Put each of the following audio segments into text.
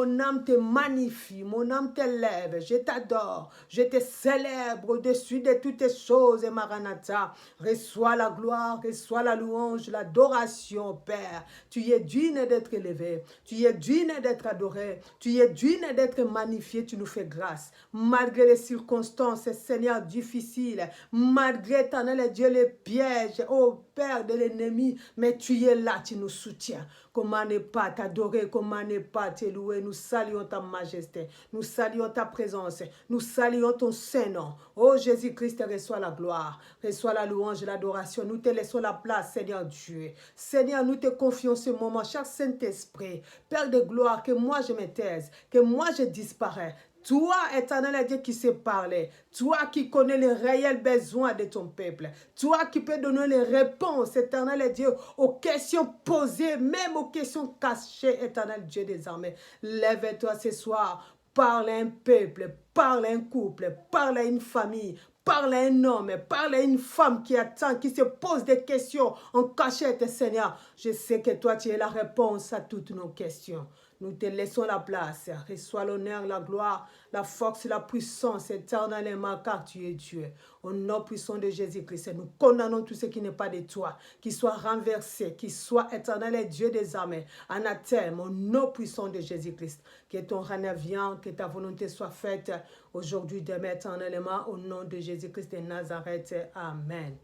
Mon âme te magnifie, mon âme t'élève, je t'adore, je te célèbre au-dessus de toutes les choses, Maranatha. Reçois la gloire, reçois la louange, l'adoration, Père. Tu es digne d'être élevé, tu es digne d'être adoré, tu es digne d'être magnifié, tu nous fais grâce. Malgré les circonstances, Seigneur, difficiles, malgré, éternel Dieu, les pièges, oh Père de l'ennemi, mais tu es là, tu nous soutiens. Comment ne pas t'adorer, comment ne pas te louer. Nous saluons ta majesté, nous saluons ta présence, nous saluons ton Saint-Nom. Oh Jésus-Christ, reçois la gloire, reçois la louange, l'adoration. Nous te laissons la place, Seigneur Dieu. Seigneur, nous te confions ce moment, cher Saint-Esprit, Père de gloire, que moi je me taise, que moi je disparais. Toi, éternel Dieu qui sais parler, toi qui connais les réels besoins de ton peuple, toi qui peux donner les réponses, éternel Dieu, aux questions posées, même aux questions cachées, éternel Dieu des armées. Lève-toi ce soir, parle à un peuple, parle à un couple, parle à une famille, parle à un homme, parle à une femme qui attend, qui se pose des questions en cachette, Seigneur. Je sais que toi, tu es la réponse à toutes nos questions. Nous te laissons la place. Reçois l'honneur, la gloire, la force, la puissance éternellement car tu es Dieu. Au nom puissant de Jésus-Christ, nous condamnons tout ce qui n'est pas de toi, qui soit renversé, qui soit éternel et Dieu des armées, anathème, au nom puissant de Jésus-Christ. Que ton règne vienne, que ta volonté soit faite aujourd'hui, demain, éternellement, au nom de Jésus-Christ de Nazareth. Amen.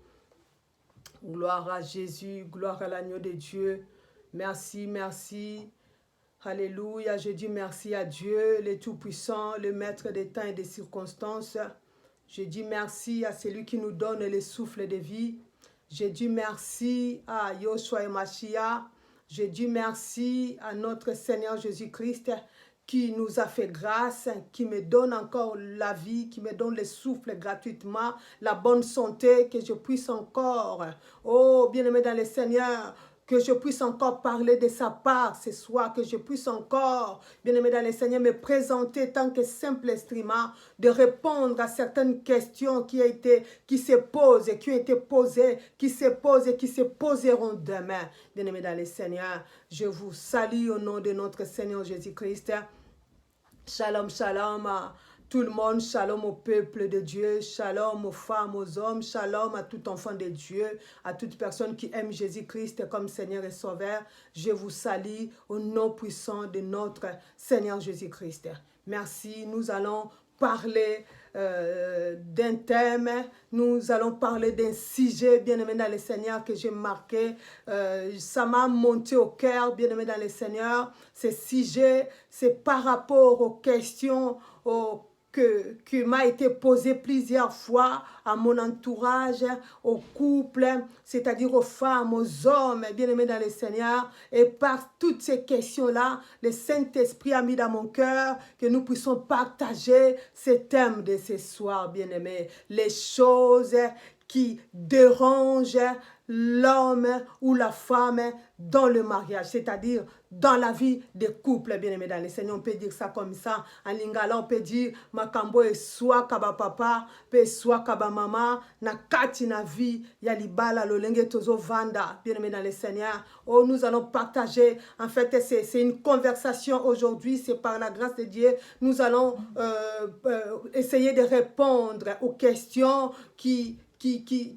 Gloire à Jésus, gloire à l'agneau de Dieu. Merci, merci. Alléluia, je dis merci à Dieu, le Tout-Puissant, le Maître des temps et des circonstances. Je dis merci à celui qui nous donne le souffle de vie. Je dis merci à Yoshua et Mashiach. Je dis merci à notre Seigneur Jésus-Christ qui nous a fait grâce, qui me donne encore la vie, qui me donne le souffle gratuitement, la bonne santé, que je puisse encore, oh bien-aimé dans le Seigneur, que je puisse encore parler de sa part ce soir, que je puisse encore, bien-aimé dans le Seigneur, me présenter tant que simple instrument, de répondre à certaines questions qui se posent, qui ont été posées, qui se posent et qui se poseront demain. Bien-aimé dans le Seigneur, je vous salue au nom de notre Seigneur Jésus-Christ. Shalom, shalom à tout le monde, shalom au peuple de Dieu, shalom aux femmes, aux hommes, shalom à tout enfant de Dieu, à toute personne qui aime Jésus-Christ comme Seigneur et Sauveur. Je vous salue au nom puissant de notre Seigneur Jésus-Christ. Merci, nous allons parler d'un thème, nous allons parler d'un sujet, bien-aimé dans le Seigneur, que j'ai marqué. Ça m'a monté au cœur, bien-aimé dans le Seigneur. Ce sujet, c'est par rapport aux questions qui m'a été posé plusieurs fois à mon entourage, aux couples, c'est-à-dire aux femmes, aux hommes, bien-aimés dans le Seigneur. Et par toutes ces questions-là, le Saint-Esprit a mis dans mon cœur que nous puissions partager ce thème de ce soir, bien-aimés. Les choses qui dérangent l'homme ou la femme dans le mariage, c'est-à-dire dans la vie des couples, bien-aimés dans le Seigneur. On peut dire ça comme ça. En lingala, on peut dire makambo e soit kaba papa, pe soit kaba mama, na kati na vie, ya libala lolenge tozo vanda, bien-aimés dans le Seigneur. Oh, nous allons partager, en fait, c'est une conversation aujourd'hui, c'est par la grâce de Dieu, nous allons essayer de répondre aux questions qui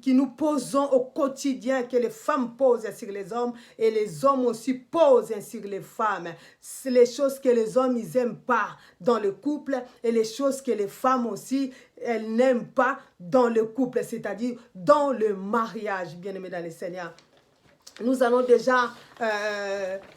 nous posons au quotidien, que les femmes posent sur les hommes et les hommes aussi posent sur les femmes. C'est les choses que les hommes ils n'aiment pas dans le couple et les choses que les femmes aussi, elles n'aiment pas dans le couple, c'est-à-dire dans le mariage, bien-aimés dans le Seigneur. Nous allons déjà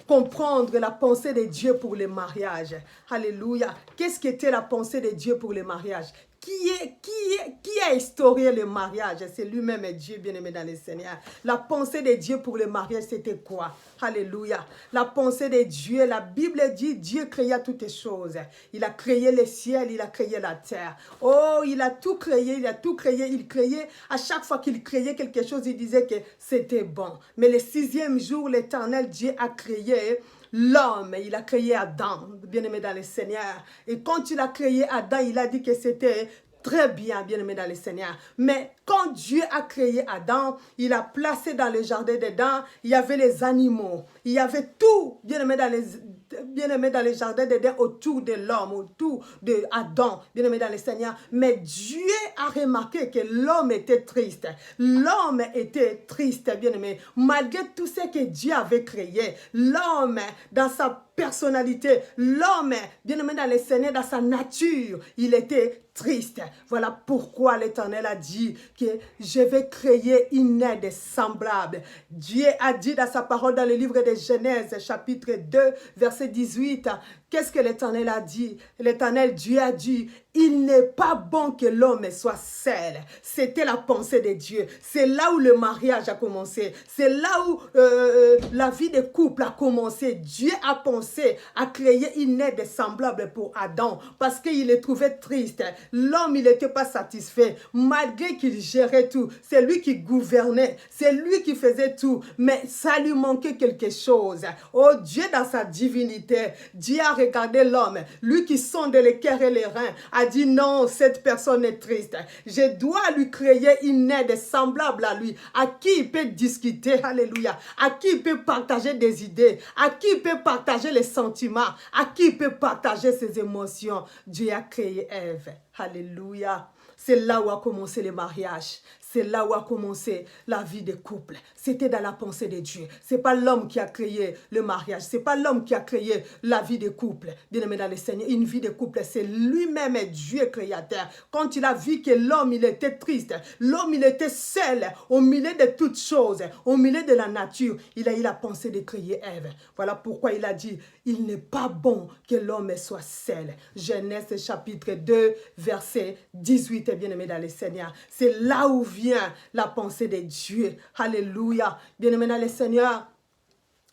comprendre la pensée de Dieu pour le mariage. Alléluia. Qu'est-ce qu'était la pensée de Dieu pour le mariage? Qui a instauré le mariage? C'est lui-même Dieu, bien-aimé dans le Seigneur. La pensée de Dieu pour le mariage, c'était quoi? Alléluia. La pensée de Dieu, la Bible dit, Dieu créa toutes choses. Il a créé le ciel, il a créé la terre. Oh, il a tout créé, il a tout créé. Il créait, à chaque fois qu'il créait quelque chose, il disait que c'était bon. Mais le 6e jour, l'Éternel Dieu a créé l'homme, il a créé Adam, bien-aimé dans le Seigneur. Et quand il a créé Adam, il a dit que c'était très bien, bien-aimé dans le Seigneur. Mais quand Dieu a créé Adam, il a placé dans le jardin d'Éden, il y avait les animaux, il y avait tout, bien-aimé bien-aimé, dans le jardin d'Éden, autour de l'homme, autour de Adam, bien-aimé dans le Seigneur. Mais Dieu a remarqué que l'homme était triste. L'homme était triste, bien-aimé. Malgré tout ce que Dieu avait créé, l'homme, dans sa personnalité, l'homme, bien-aimé dans le Seigneur, dans sa nature, il était triste. Voilà pourquoi l'Éternel a dit que je vais créer une aide semblable. Dieu a dit dans sa parole dans le livre de Genèse, chapitre 2, verset 18, qu'est-ce que l'Éternel a dit? L'Éternel Dieu a dit, il n'est pas bon que l'homme soit seul. C'était la pensée de Dieu. C'est là où le mariage a commencé. C'est là où la vie de couple a commencé. Dieu a pensé à créer une aide semblable pour Adam parce qu'il le trouvait triste. L'homme, il n'était pas satisfait. Malgré qu'il gérait tout, c'est lui qui gouvernait. C'est lui qui faisait tout. Mais ça lui manquait quelque chose. Oh Dieu, dans sa divinité, Dieu a regardé l'homme, lui qui sonde les cœurs et les reins, a dit non, cette personne est triste. Je dois lui créer une aide semblable à lui, à qui il peut discuter, alléluia, à qui il peut partager des idées, à qui il peut partager les sentiments, à qui il peut partager ses émotions. Dieu a créé Ève, alléluia. C'est là où a commencé le mariage. C'est là où a commencé la vie de couple. C'était dans la pensée de Dieu. Ce n'est pas l'homme qui a créé le mariage. Ce n'est pas l'homme qui a créé la vie de couple. Bien-aimé dans le Seigneur, une vie de couple, c'est lui-même Dieu créateur. Quand il a vu que l'homme, il était triste, l'homme, il était seul au milieu de toutes choses, au milieu de la nature, il a eu la pensée de créer Ève. Voilà pourquoi il a dit, il n'est pas bon que l'homme soit seul. Genèse chapitre 2, verset 18, bien-aimé dans le Seigneur. C'est là où vient la pensée de Dieu. Alléluia. Bien-aimé dans le Seigneur,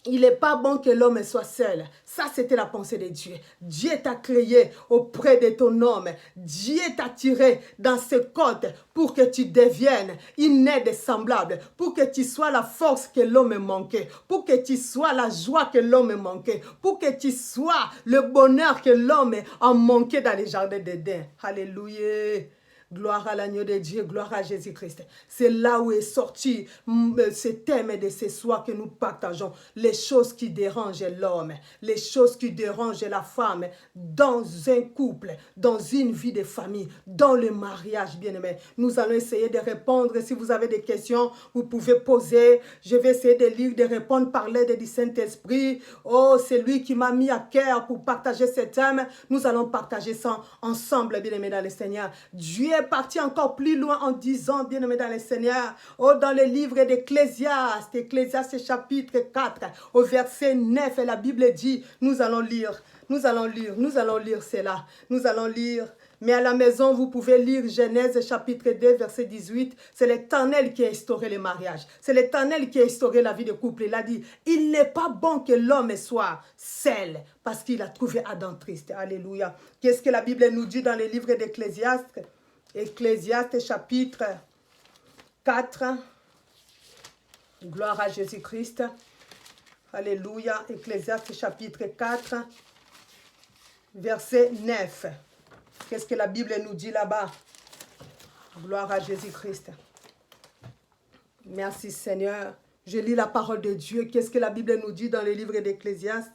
il n'est pas bon que l'homme soit seul. Ça, c'était la pensée de Dieu. Dieu t'a créé auprès de ton homme. Dieu t'a tiré dans ses côtes pour que tu deviennes une aide semblable, pour que tu sois la force que l'homme manquait, pour que tu sois la joie que l'homme manquait, pour que tu sois le bonheur que l'homme a manqué dans les jardins d'Éden. Alléluia. Gloire à l'agneau de Dieu, gloire à Jésus-Christ. C'est là où est sorti ce thème de ce soir que nous partageons. Les choses qui dérangent l'homme, les choses qui dérangent la femme dans un couple, dans une vie de famille, dans le mariage, bien-aimé. Nous allons essayer de répondre. Si vous avez des questions, vous pouvez poser. Je vais essayer de lire, de répondre par l'aide du Saint-Esprit. Oh, c'est lui qui m'a mis à cœur pour partager ce thème. Nous allons partager ça ensemble, bien-aimé dans le Seigneur. Dieu est parti encore plus loin en disant, bien-aimé dans le Seigneur, oh, dans le livre d'Ecclésiaste, Ecclésiaste chapitre 4, au verset 9, et la Bible dit, nous allons lire cela, nous allons lire. Mais à la maison, vous pouvez lire Genèse chapitre 2, verset 18. C'est l'Éternel qui a instauré le mariage. C'est l'Éternel qui a instauré la vie de couple. Il a dit, il n'est pas bon que l'homme soit seul parce qu'il a trouvé Adam triste. Alléluia. Qu'est-ce que la Bible nous dit dans le livre d'Ecclésiaste? Ecclésiaste chapitre 4. Gloire à Jésus-Christ. Alléluia. Ecclésiaste chapitre 4, verset 9. Qu'est-ce que la Bible nous dit là-bas? Gloire à Jésus-Christ. Merci Seigneur. Je lis la parole de Dieu. Qu'est-ce que la Bible nous dit dans le livre d'Ecclésiaste,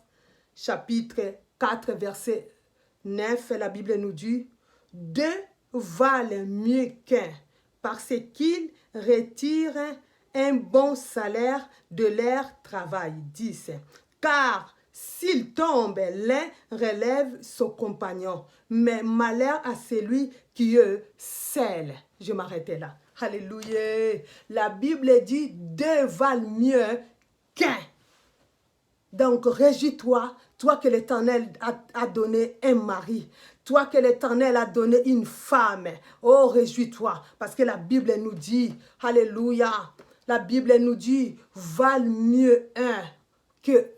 chapitre 4, verset 9? La Bible nous dit, deux valent mieux qu'un, parce qu'ils retirent un bon salaire de leur travail. 10. Car s'il tombe, l'un relève son compagnon, mais malheur à celui qui est seul. Je m'arrêtais là. Alléluia. La Bible dit, deux valent mieux qu'un. Donc, réjouis-toi, toi que l'Éternel a donné un mari, toi que l'Éternel a donné une femme. Oh, réjouis-toi, parce que la Bible nous dit, alléluia, la Bible nous dit, valent mieux que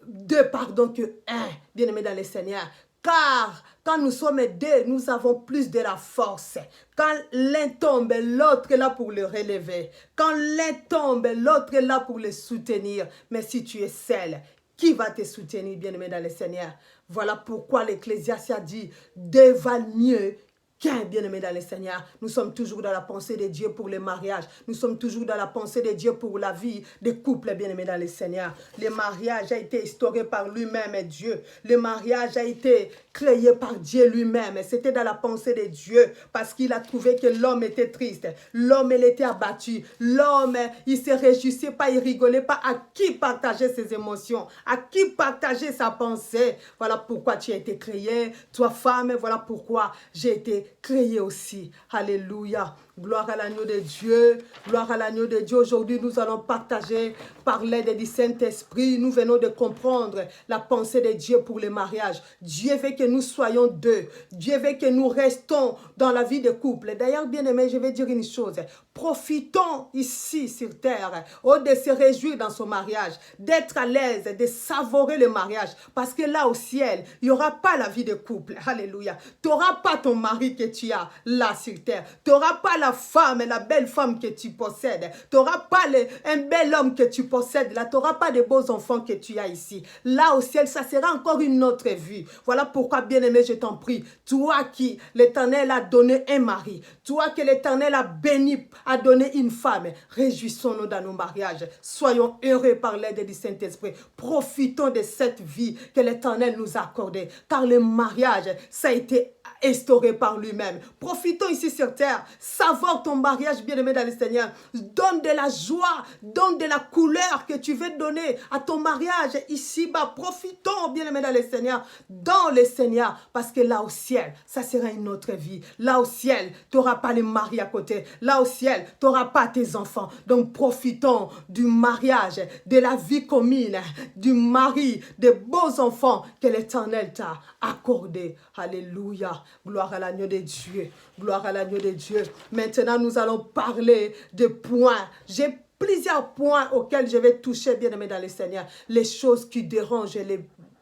un, bien-aimé dans le Seigneur. Car quand nous sommes deux, nous avons plus de la force. Quand l'un tombe, l'autre est là pour le relever. Quand l'un tombe, l'autre est là pour le soutenir. Mais si tu es seul, qui va te soutenir, bien-aimé dans le Seigneur? Voilà pourquoi l'Ecclésiaste a dit, deux valent mieux qu'un, bien-aimé dans le Seigneur. Nous sommes toujours dans la pensée de Dieu pour le mariage. Nous sommes toujours dans la pensée de Dieu pour la vie des couples, bien-aimés dans le Seigneur. Le mariage a été instauré par lui-même, Dieu. Le mariage a été créé par Dieu lui-même. C'était dans la pensée de Dieu parce qu'il a trouvé que l'homme était triste. L'homme, il était abattu. L'homme, il se réjouissait pas, il rigolait pas. À qui partager ses émotions? À qui partager sa pensée? Voilà pourquoi tu as été créé. Toi, femme, voilà pourquoi j'ai été créé aussi. Alléluia. Gloire à l'agneau de Dieu. Gloire à l'agneau de Dieu. Aujourd'hui, nous allons partager par l'aide du Saint-Esprit. Nous venons de comprendre la pensée de Dieu pour le mariage. Dieu veut que nous soyons deux. Dieu veut que nous restons dans la vie de couple. D'ailleurs, bien-aimé, je vais dire une chose. Profitons ici sur terre de se réjouir dans son mariage, d'être à l'aise, de savourer le mariage. Parce que là au ciel, il n'y aura pas la vie de couple. Alléluia. Tu n'auras pas ton mari que tu as là sur terre. Tu n'auras pas la femme, la belle femme que tu possèdes. Tu n'auras pas un bel homme que tu possèdes là. Tu n'auras pas de beaux enfants que tu as ici. Là au ciel, ça sera encore une autre vie. Voilà pourquoi, bien-aimé, je t'en prie. Toi qui l'Éternel a donné un mari. Toi que l'Éternel a béni, a donné une femme. Réjouissons-nous dans nos mariages. Soyons heureux par l'aide du Saint-Esprit. Profitons de cette vie que l'Éternel nous a accordée. Car le mariage, ça a été instauré par lui-même. Profitons ici sur terre. Savore ton mariage, bien-aimé dans le Seigneur. Donne de la joie, donne de la couleur que tu veux donner à ton mariage ici-bas. Profitons, bien-aimé dans le Seigneur, dans le Seigneur. Parce que là au ciel, ça sera une autre vie. Là au ciel, tu n'auras pas les maris à côté. Là au ciel, tu n'auras pas tes enfants. Donc profitons du mariage, de la vie commune, du mari, des beaux enfants que l'Éternel t'a accordé. Alléluia. Gloire à l'agneau de Dieu. Gloire à l'agneau de Dieu. Maintenant, nous allons parler de points. J'ai plusieurs points auxquels je vais toucher, bien-aimé dans le Seigneur. Les choses qui dérangent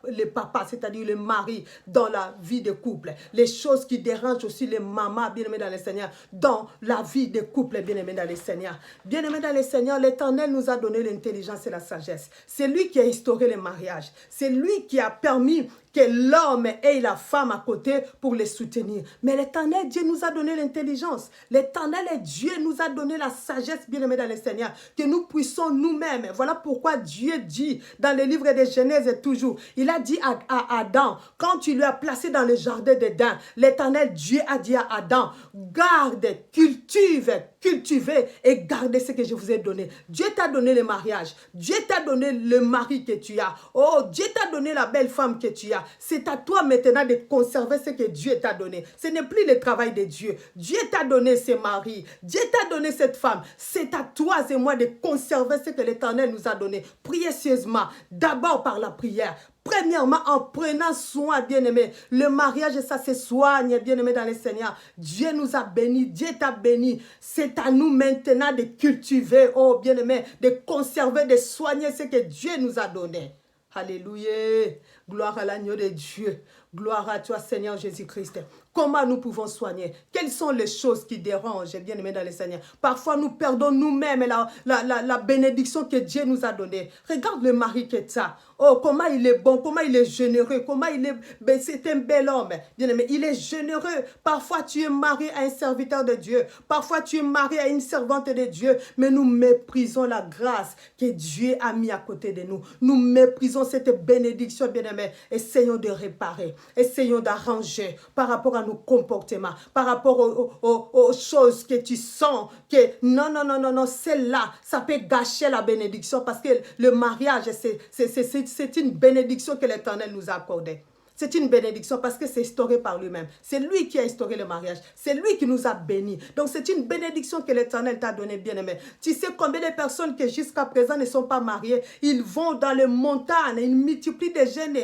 les papas, c'est-à-dire les maris dans la vie de couple. Les choses qui dérangent aussi les mamans, bien-aimés dans le Seigneur, dans la vie de couple, bien-aimés dans le Seigneur. Bien-aimés dans le Seigneur, l'Éternel nous a donné l'intelligence et la sagesse. C'est lui qui a instauré le mariage. C'est lui qui a permis que l'homme ait la femme à côté pour les soutenir. Mais l'Éternel, Dieu nous a donné l'intelligence. L'Éternel et Dieu nous a donné la sagesse, bien-aimés dans le Seigneur, que nous puissions nous-mêmes. Voilà pourquoi Dieu dit dans le livre de Genèse toujours, il a dit à Adam, quand il lui a placé dans le jardin d'Éden, l'Éternel Dieu a dit à Adam, garde, cultivez et gardez ce que je vous ai donné. Dieu t'a donné le mariage. Dieu t'a donné le mari que tu as. Oh, Dieu t'a donné la belle femme que tu as. C'est à toi maintenant de conserver ce que Dieu t'a donné. Ce n'est plus le travail de Dieu. Dieu t'a donné ce mari. Dieu t'a donné cette femme. C'est à toi et moi de conserver ce que l'Éternel nous a donné précieusement. D'abord par la prière. Premièrement, en prenant soin, bien-aimé. Le mariage, ça se soigne, bien-aimé dans le Seigneur. Dieu nous a bénis, Dieu t'a béni. C'est à nous maintenant de cultiver, oh bien-aimé, de conserver, de soigner ce que Dieu nous a donné. Alléluia. Gloire à l'agneau de Dieu. Gloire à toi, Seigneur Jésus-Christ. Comment nous pouvons soigner? Quelles sont les choses qui dérangent, bien-aimés dans le Seigneur? Parfois, nous perdons nous-mêmes la bénédiction que Dieu nous a donnée. Regarde le mari que tu as. Oh, comment il est bon, comment il est généreux, comment il est... Ben, c'est un bel homme, bien-aimé. Il est généreux. Parfois, tu es marié à un serviteur de Dieu. Parfois, tu es marié à une servante de Dieu. Mais nous méprisons la grâce que Dieu a mis à côté de nous. Nous méprisons cette bénédiction, bien-aimé. Essayons de réparer. Essayons d'arranger par rapport à nos comportements, par rapport aux choses que tu sens que non, celle-là, ça peut gâcher la bénédiction parce que le mariage, c'est une bénédiction que l'Éternel nous a accordée. C'est une bénédiction parce que c'est instauré par lui-même. C'est lui qui a instauré le mariage. C'est lui qui nous a bénis. Donc c'est une bénédiction que l'Éternel t'a donnée, bien-aimé. Tu sais combien de personnes qui jusqu'à présent ne sont pas mariées, ils vont dans les montagnes, ils multiplient des jeûnes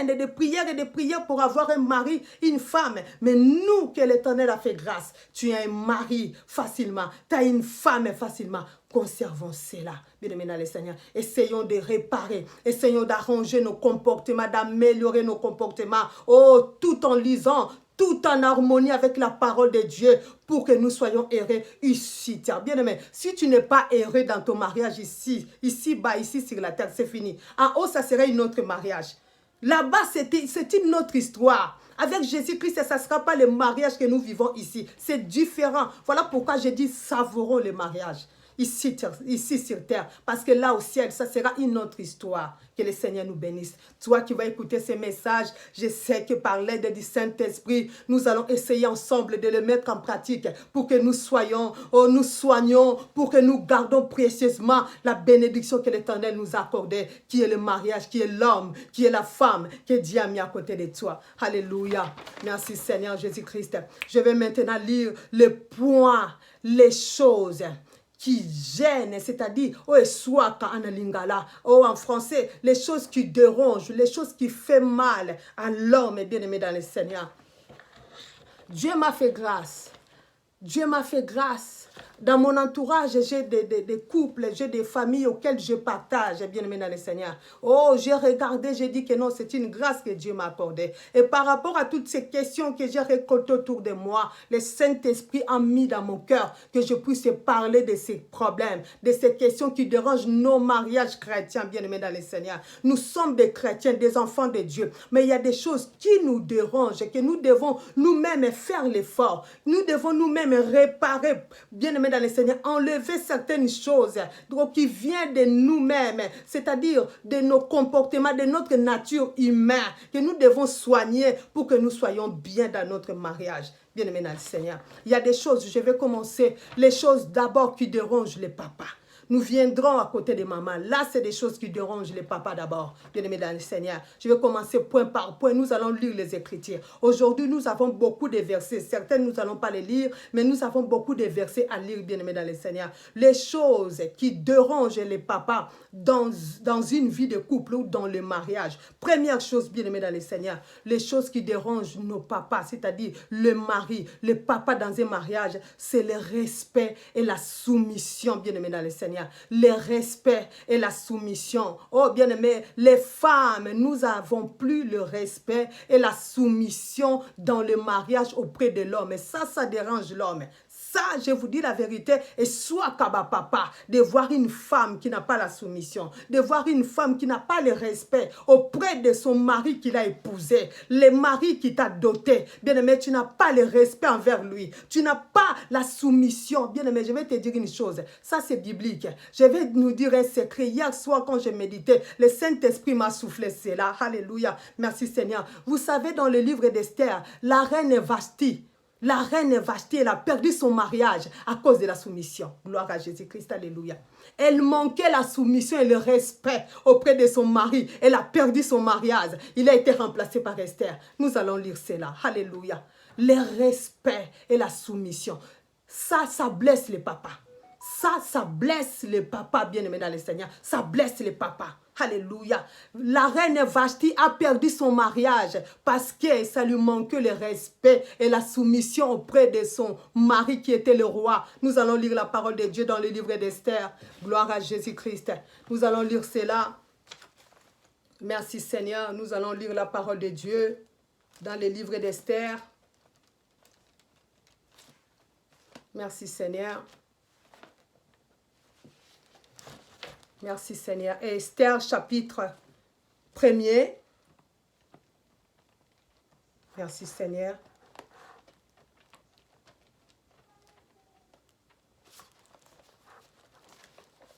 et des prières pour avoir un mari, une femme. Mais nous, que l'Éternel a fait grâce, tu as un mari facilement, tu as une femme facilement. Conservons cela, bien-aimés dans le Seigneur. Essayons de réparer, essayons d'arranger nos comportements, d'améliorer nos comportements. Oh, tout en lisant, tout en harmonie avec la parole de Dieu pour que nous soyons heureux ici. Bien-aimé, si tu n'es pas heureux dans ton mariage ici sur la terre, c'est fini. En haut, ça serait un autre mariage. Là-bas, c'est une autre histoire. Avec Jésus-Christ, ça ne sera pas le mariage que nous vivons ici. C'est différent. Voilà pourquoi je dis savourons le mariage. Ici sur terre, parce que là au ciel, ça sera une autre histoire. Que le Seigneur nous bénisse. Toi qui vas écouter ces messages, je sais que par l'aide du Saint-Esprit, nous allons essayer ensemble de le mettre en pratique pour que nous nous soignons, pour que nous gardons précieusement la bénédiction que l'Éternel nous a accordée, qui est le mariage, qui est l'homme, qui est la femme que Dieu a mis à côté de toi. Alléluia. Merci Seigneur Jésus-Christ. Je vais maintenant lire le point, les choses qui gênent, c'est-à-dire, en français, les choses qui dérangent, les choses qui font mal à l'homme bien-aimé dans le Seigneur. Dieu m'a fait grâce. Dieu m'a fait grâce. Dans mon entourage, j'ai des couples, j'ai des familles auxquelles je partage, bien aimé dans le Seigneur. Oh, j'ai regardé, j'ai dit que non, c'est une grâce que Dieu m'a accordée. Et par rapport à toutes ces questions que j'ai récoltées autour de moi, le Saint-Esprit a mis dans mon cœur que je puisse parler de ces problèmes, de ces questions qui dérangent nos mariages chrétiens, bien aimés dans le Seigneur. Nous sommes des chrétiens, des enfants de Dieu, mais il y a des choses qui nous dérangent et que nous devons nous-mêmes faire l'effort. Nous devons nous-mêmes réparer, bien aimés dans le Seigneur, enlever certaines choses donc, qui viennent de nous-mêmes, c'est-à-dire de nos comportements, de notre nature humaine, que nous devons soigner pour que nous soyons bien dans notre mariage. Bien aimé dans le Seigneur. Il y a des choses, je vais commencer, les choses d'abord qui dérangent les papas. Nous viendrons à côté de maman. Là, c'est des choses qui dérangent les papas d'abord. Bien-aimés dans le Seigneur. Je vais commencer point par point. Nous allons lire les Écritures. Aujourd'hui, nous avons beaucoup de versets. Certains, nous n'allons pas les lire, mais nous avons beaucoup de versets à lire, bien-aimés dans le Seigneur. Les choses qui dérangent les papas dans une vie de couple ou dans le mariage. Première chose, bien-aimés dans le Seigneur, les choses qui dérangent nos papas, c'est-à-dire le mari, le papa dans un mariage, c'est le respect et la soumission, bien-aimés dans le Seigneur. Le respect et la soumission. Oh, bien-aimés, les femmes, nous n'avons plus le respect et la soumission dans le mariage auprès de l'homme. Et ça dérange l'homme. Ça, je vous dis la vérité, et soit papa, de voir une femme qui n'a pas la soumission, de voir une femme qui n'a pas le respect auprès de son mari qu'il a épousé, le mari qui t'a doté. Bien-aimé, tu n'as pas le respect envers lui, tu n'as pas la soumission. Bien-aimé, je vais te dire une chose, ça c'est biblique. Je vais nous dire un secret. Hier soir, quand je méditais, le Saint-Esprit m'a soufflé cela. Alléluia, merci Seigneur. Vous savez, dans le livre d'Esther, la reine Vashti, elle a perdu son mariage à cause de la soumission. Gloire à Jésus-Christ, alléluia. Elle manquait la soumission et le respect auprès de son mari. Elle a perdu son mariage. Il a été remplacé par Esther. Nous allons lire cela. Alléluia. Le respect et la soumission. Ça blesse les papas. Ça blesse les papas, bien-aimés dans le Seigneur. Ça blesse les papas. Alléluia. La reine Vashti a perdu son mariage parce que ça lui manquait le respect et la soumission auprès de son mari qui était le roi. Nous allons lire la parole de Dieu dans le livre d'Esther. Gloire à Jésus-Christ. Nous allons lire cela. Merci Seigneur. Nous allons lire la parole de Dieu dans le livre d'Esther. Merci Seigneur. Merci Seigneur. Et Esther chapitre 1er. Merci Seigneur.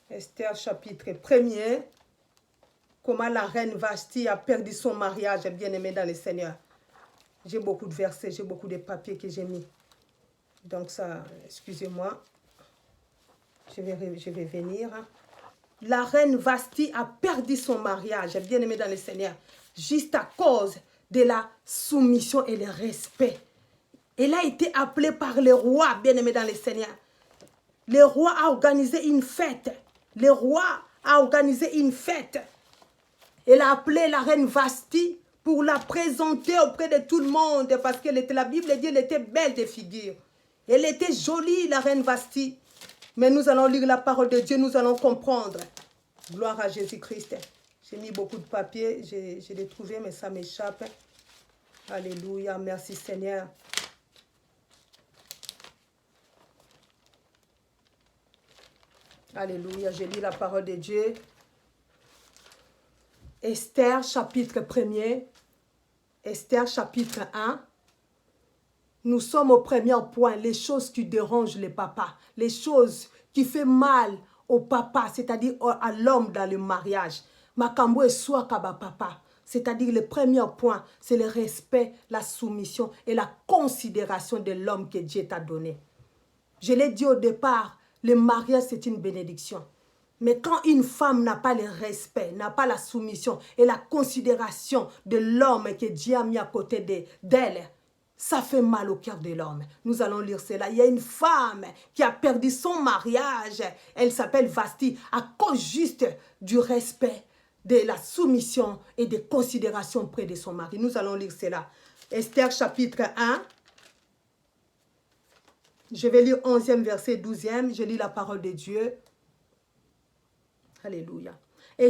Esther chapitre 1er. Comment la reine Vashti a perdu son mariage, bien-aimé dans le Seigneur. J'ai beaucoup de versets, j'ai beaucoup de papiers que j'ai mis. Donc ça, excusez-moi. Je vais venir. La reine Vashti a perdu son mariage, bien-aimé dans le Seigneur, juste à cause de la soumission et le respect. Elle a été appelée par le roi, bien-aimé dans le Seigneur. Le roi a organisé une fête. Le roi a organisé une fête. Elle a appelé la reine Vashti pour la présenter auprès de tout le monde, parce que la Bible dit qu'elle était belle de figure. Elle était jolie, la reine Vashti. Mais nous allons lire la parole de Dieu, nous allons comprendre. Gloire à Jésus-Christ. J'ai mis beaucoup de papier, je l'ai trouvé, mais ça m'échappe. Alléluia, merci Seigneur. Alléluia, je lis la parole de Dieu. Esther, chapitre 1er. Esther chapitre 1. Nous sommes au premier point, les choses qui dérangent les papas, les choses qui font mal au papa, c'est-à-dire à l'homme dans le mariage. Makambo et soit kaba papa. C'est-à-dire le premier point, c'est le respect, la soumission et la considération de l'homme que Dieu t'a donné. Je l'ai dit au départ, le mariage c'est une bénédiction. Mais quand une femme n'a pas le respect, n'a pas la soumission et la considération de l'homme que Dieu a mis à côté d'elle, ça fait mal au cœur de l'homme. Nous allons lire cela. Il y a une femme qui a perdu son mariage. Elle s'appelle Vasti à cause juste du respect, de la soumission et de considération près de son mari. Nous allons lire cela. Esther chapitre 1. Je vais lire 11e verset, 12e. Je lis la parole de Dieu. Alléluia. Et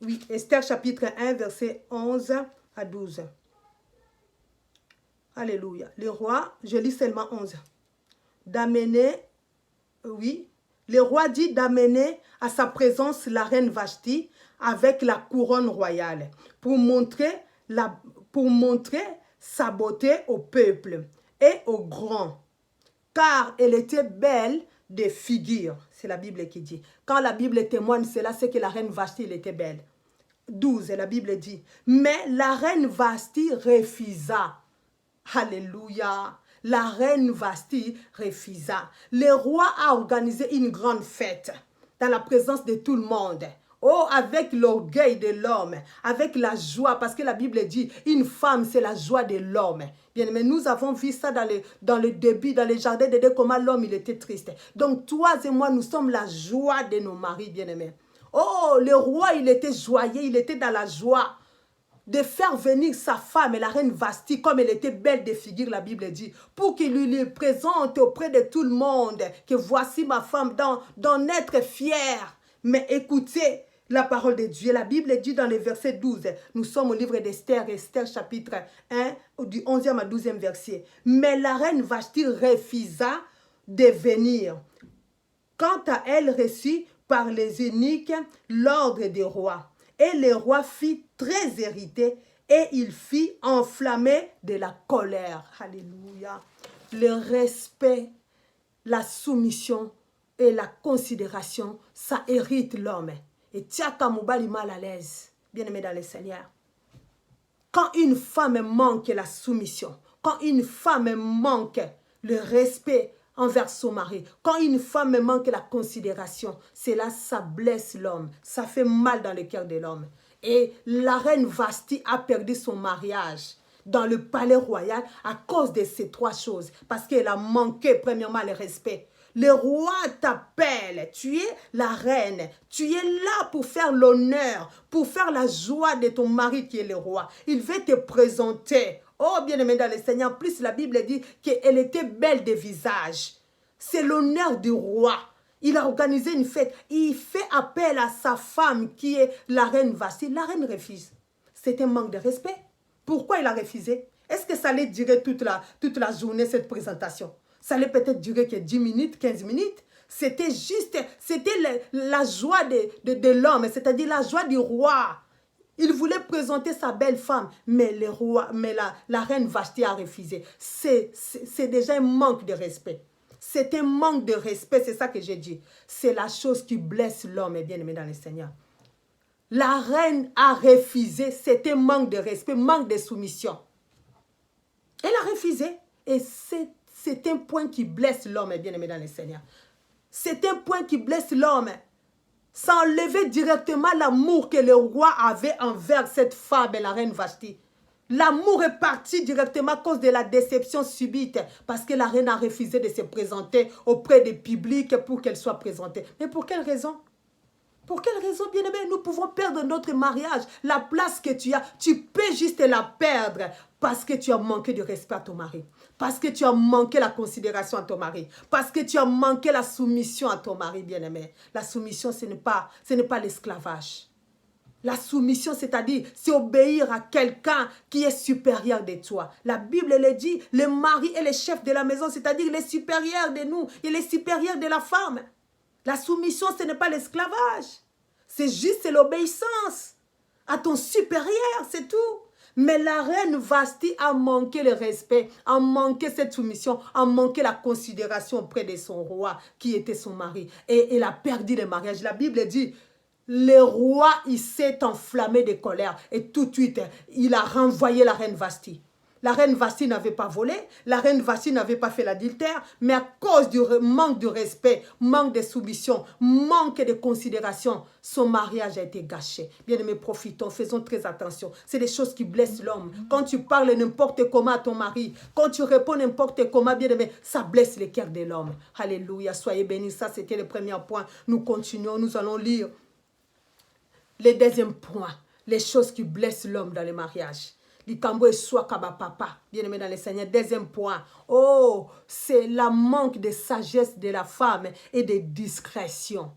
oui, Esther chapitre 1, verset 11 à 12. Alléluia. Le roi, je lis seulement 11. D'amener, oui, le roi dit d'amener à sa présence la reine Vashti avec la couronne royale pour montrer sa beauté au peuple et aux grands. Car elle était belle de figure. C'est la Bible qui dit. Quand la Bible témoigne cela, c'est que la reine Vashti, elle était belle. 12, la Bible dit. Mais la reine Vashti refusa. Alléluia. La reine Vashti refusa. Le roi a organisé une grande fête dans la présence de tout le monde. Oh, avec l'orgueil de l'homme, avec la joie, parce que la Bible dit, une femme, c'est la joie de l'homme. Bien, mais nous avons vu ça dans le début, dans les jardins de Dieu, comment l'homme, il était triste. Donc, toi et moi, nous sommes la joie de nos maris, bien-aimés. Oh, le roi, il était joyeux, il était dans la joie de faire venir sa femme, la reine Vashti, comme elle était belle de figure, la Bible dit, pour qu'il lui présente auprès de tout le monde, que voici ma femme, d'en être fier. Mais écoutez la parole de Dieu. La Bible dit dans le verset 12, nous sommes au livre d'Esther, Esther chapitre 1, du 11e à 12e verset. Mais la reine Vashti refusa de venir. Quant à elle, reçut par les eunuques l'ordre des rois. Et le roi fit très irrité et il fit enflammer de la colère. Alléluia. Le respect, la soumission et la considération, ça hérite l'homme. Et Tiaka Moubali mal à l'aise, bien aimé dans le Seigneur. Quand une femme manque la soumission, quand une femme manque le respect envers son mari, quand une femme manque la considération, cela, ça blesse l'homme, ça fait mal dans le cœur de l'homme. Et la reine Vashti a perdu son mariage dans le palais royal à cause de ces trois choses, parce qu'elle a manqué premièrement le respect. Le roi t'appelle, tu es la reine, tu es là pour faire l'honneur, pour faire la joie de ton mari qui est le roi. Il veut te présenter. Oh, bien-aimé dans le Seigneur, plus la Bible dit qu'elle était belle de visage. C'est l'honneur du roi. Il a organisé une fête. Il fait appel à sa femme qui est la reine Vashti. La reine refuse. C'est un manque de respect. Pourquoi il a refusé? Est-ce que ça allait durer toute la journée, cette présentation? Ça allait peut-être durer que 10 minutes, 15 minutes. C'était juste, c'était la joie de l'homme, c'est-à-dire la joie du roi. Il voulait présenter sa belle femme, mais la reine Vashti a refusé. C'est déjà un manque de respect. C'est un manque de respect, c'est ça que j'ai dit. C'est la chose qui blesse l'homme, bien aimé dans le Seigneur. La reine a refusé, c'est un manque de respect, manque de soumission. Elle a refusé et c'est un point qui blesse l'homme, bien aimé dans le Seigneur. C'est un point qui blesse l'homme. Ça enlevait directement l'amour que le roi avait envers cette femme, la reine Vashti. L'amour est parti directement à cause de la déception subite, parce que la reine a refusé de se présenter auprès du public pour qu'elle soit présentée. Mais pour quelle raison? Pour quelle raison, bien-aimé, nous pouvons perdre notre mariage? La place que tu as, tu peux juste la perdre parce que tu as manqué de respect à ton mari. Parce que tu as manqué la considération à ton mari. Parce que tu as manqué la soumission à ton mari, bien-aimé. La soumission, ce n'est pas l'esclavage. La soumission, c'est-à-dire, c'est obéir à quelqu'un qui est supérieur de toi. La Bible le dit, le mari est le chef de la maison, c'est-à-dire il est supérieur de nous, il est supérieur de la femme. La soumission, ce n'est pas l'esclavage. C'est juste l'obéissance. à ton supérieur, c'est tout. Mais la reine Vasti a manqué le respect, a manqué cette soumission, a manqué la considération auprès de son roi, qui était son mari. Et elle a perdu le mariage. La Bible dit, le roi, il s'est enflammé de colère. Et tout de suite, il a renvoyé la reine Vasti. La reine Vasti n'avait pas volé, la reine Vasti n'avait pas fait l'adultère, mais à cause du manque de respect, manque de soumission, manque de considération, son mariage a été gâché. Bien-aimés, profitons, faisons très attention. C'est des choses qui blessent l'homme. Quand tu parles n'importe comment à ton mari, quand tu réponds n'importe comment, bien-aimé, ça blesse le cœur de l'homme. Alléluia, soyez bénis. Ça, c'était le premier point. Nous continuons, nous allons lire le deuxième point. Les choses qui blessent l'homme dans le mariage. Likambo et soit kaba papa, bien aimé dans le Seigneur. Deuxième point, oh, c'est la manque de sagesse de la femme et de discrétion.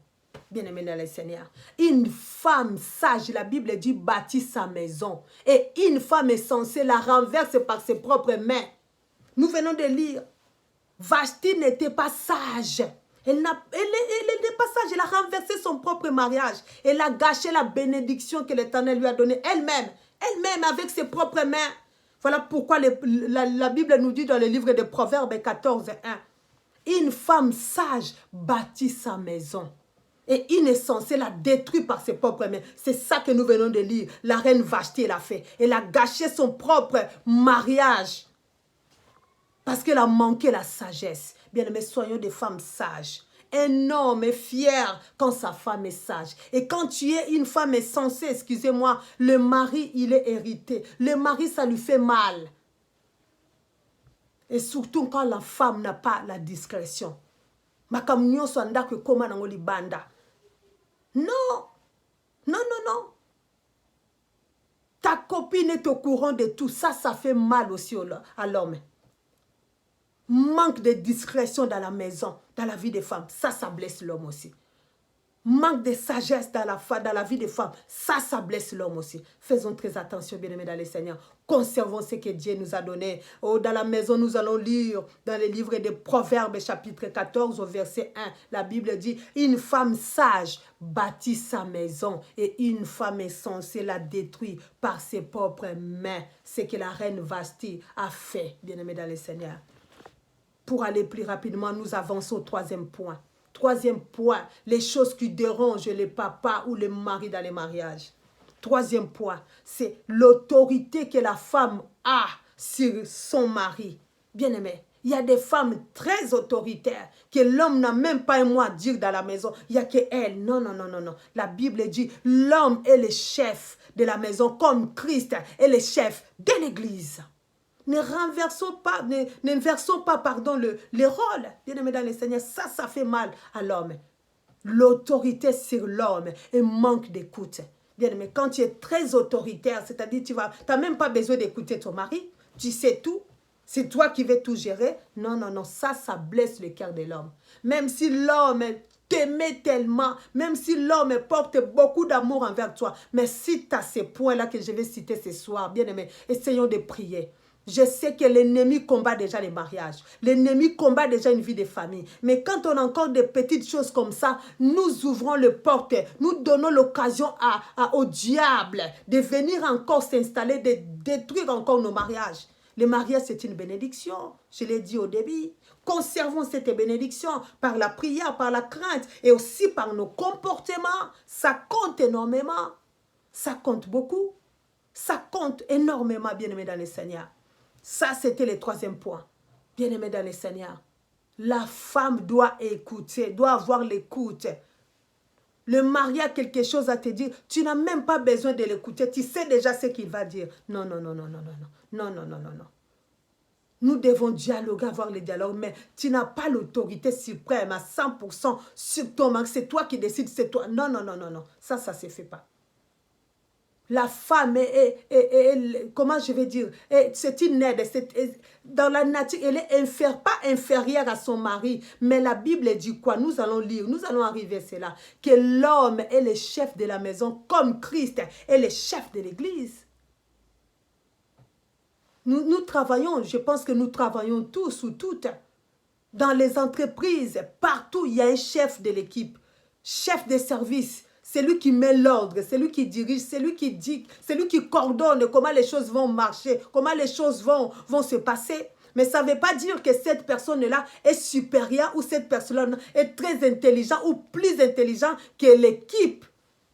Bien aimé dans le Seigneur. Une femme sage, la Bible dit, bâtit sa maison. Et une femme est censée la renverser par ses propres mains. Nous venons de lire, Vashti n'était pas sage. Elle n'était pas sage, elle a renversé son propre mariage. Elle a gâché la bénédiction que l'Éternel lui a donnée elle-même. Elle-même avec ses propres mains. Voilà pourquoi la Bible nous dit dans le livre de Proverbes 14, 1. Une femme sage bâtit sa maison. Et une est censée la détruire par ses propres mains. C'est ça que nous venons de lire. La reine Vashti l'a fait. Elle a gâché son propre mariage. Parce qu'elle a manqué la sagesse. Bien aimés, soyons des femmes sages. Un homme est fier quand sa femme est sage. Et quand tu es une femme censée, excusez-moi, le mari, il est hérité. Le mari, ça lui fait mal. Et surtout quand la femme n'a pas la discrétion. Non, non, non, non. Ta copine est au courant de tout. Ça fait mal aussi à l'homme. Manque de discrétion dans la maison, dans la vie des femmes, ça blesse l'homme aussi. Manque de sagesse dans la vie des femmes, ça blesse l'homme aussi. Faisons très attention, bien-aimés dans le Seigneur. Conservons ce que Dieu nous a donné. Oh, dans la maison, nous allons lire dans le livre des Proverbes, chapitre 14, au verset 1. La Bible dit, une femme sage bâtit sa maison et une femme est censée la détruire par ses propres mains. C'est ce que la reine Vashti a fait, bien-aimés dans le Seigneur. Pour aller plus rapidement, nous avançons au troisième point. Troisième point, les choses qui dérangent les papas ou les maris dans les mariages. Troisième point, c'est l'autorité que la femme a sur son mari. Bien-aimé, il y a des femmes très autoritaires que l'homme n'a même pas un mot à dire dans la maison. Il n'y a que elle. Non, non, non, non, non. La Bible dit, l'homme est le chef de la maison comme Christ est le chef de l'église. N'inversons pas, pardon, les rôles. Bien-aimés dans le Seigneur, ça fait mal à l'homme. L'autorité sur l'homme et manque d'écoute. Bien-aimé, quand tu es très autoritaire, c'est-à-dire tu n'as même pas besoin d'écouter ton mari, tu sais tout, c'est toi qui veux tout gérer. Non, non, non, ça blesse le cœur de l'homme. Même si l'homme t'aimait tellement, même si l'homme porte beaucoup d'amour envers toi, mais si tu as ces points-là que je vais citer ce soir, bien-aimé, essayons de prier. Je sais que l'ennemi combat déjà les mariages. L'ennemi combat déjà une vie de famille. Mais quand on a encore des petites choses comme ça, nous ouvrons les portes. Nous donnons l'occasion au diable de venir encore s'installer, de détruire encore nos mariages. Le mariage, c'est une bénédiction. Je l'ai dit au début. Conservons cette bénédiction par la prière, par la crainte et aussi par nos comportements. Ça compte énormément. Ça compte beaucoup. Ça compte énormément, bien-aimés dans le Seigneur. Ça, c'était le troisième point. Bien-aimé dans le Seigneur, la femme doit écouter, doit avoir l'écoute. Le mari a quelque chose à te dire, tu n'as même pas besoin de l'écouter, tu sais déjà ce qu'il va dire. Non, non, non, non, non, non, non, non, non, non, non. Nous devons dialoguer, avoir le dialogue, mais tu n'as pas l'autorité suprême à 100% sur ton mari. C'est toi qui décides, c'est toi. Non, non, non, non, non. Ça ne se fait pas. La femme comment je vais dire, c'est une aide, dans la nature, elle est pas inférieure à son mari, mais la Bible dit quoi? Nous allons lire, nous allons arriver à cela, que l'homme est le chef de la maison, comme Christ est le chef de l'église. Nous travaillons, je pense que nous travaillons tous ou toutes, dans les entreprises, partout il y a un chef de l'équipe, chef de service. C'est lui qui met l'ordre, c'est lui qui dirige, c'est lui qui dit, c'est lui qui coordonne comment les choses vont marcher, comment les choses vont se passer. Mais ça ne veut pas dire que cette personne-là est supérieure ou cette personne-là est très intelligente ou plus intelligente que l'équipe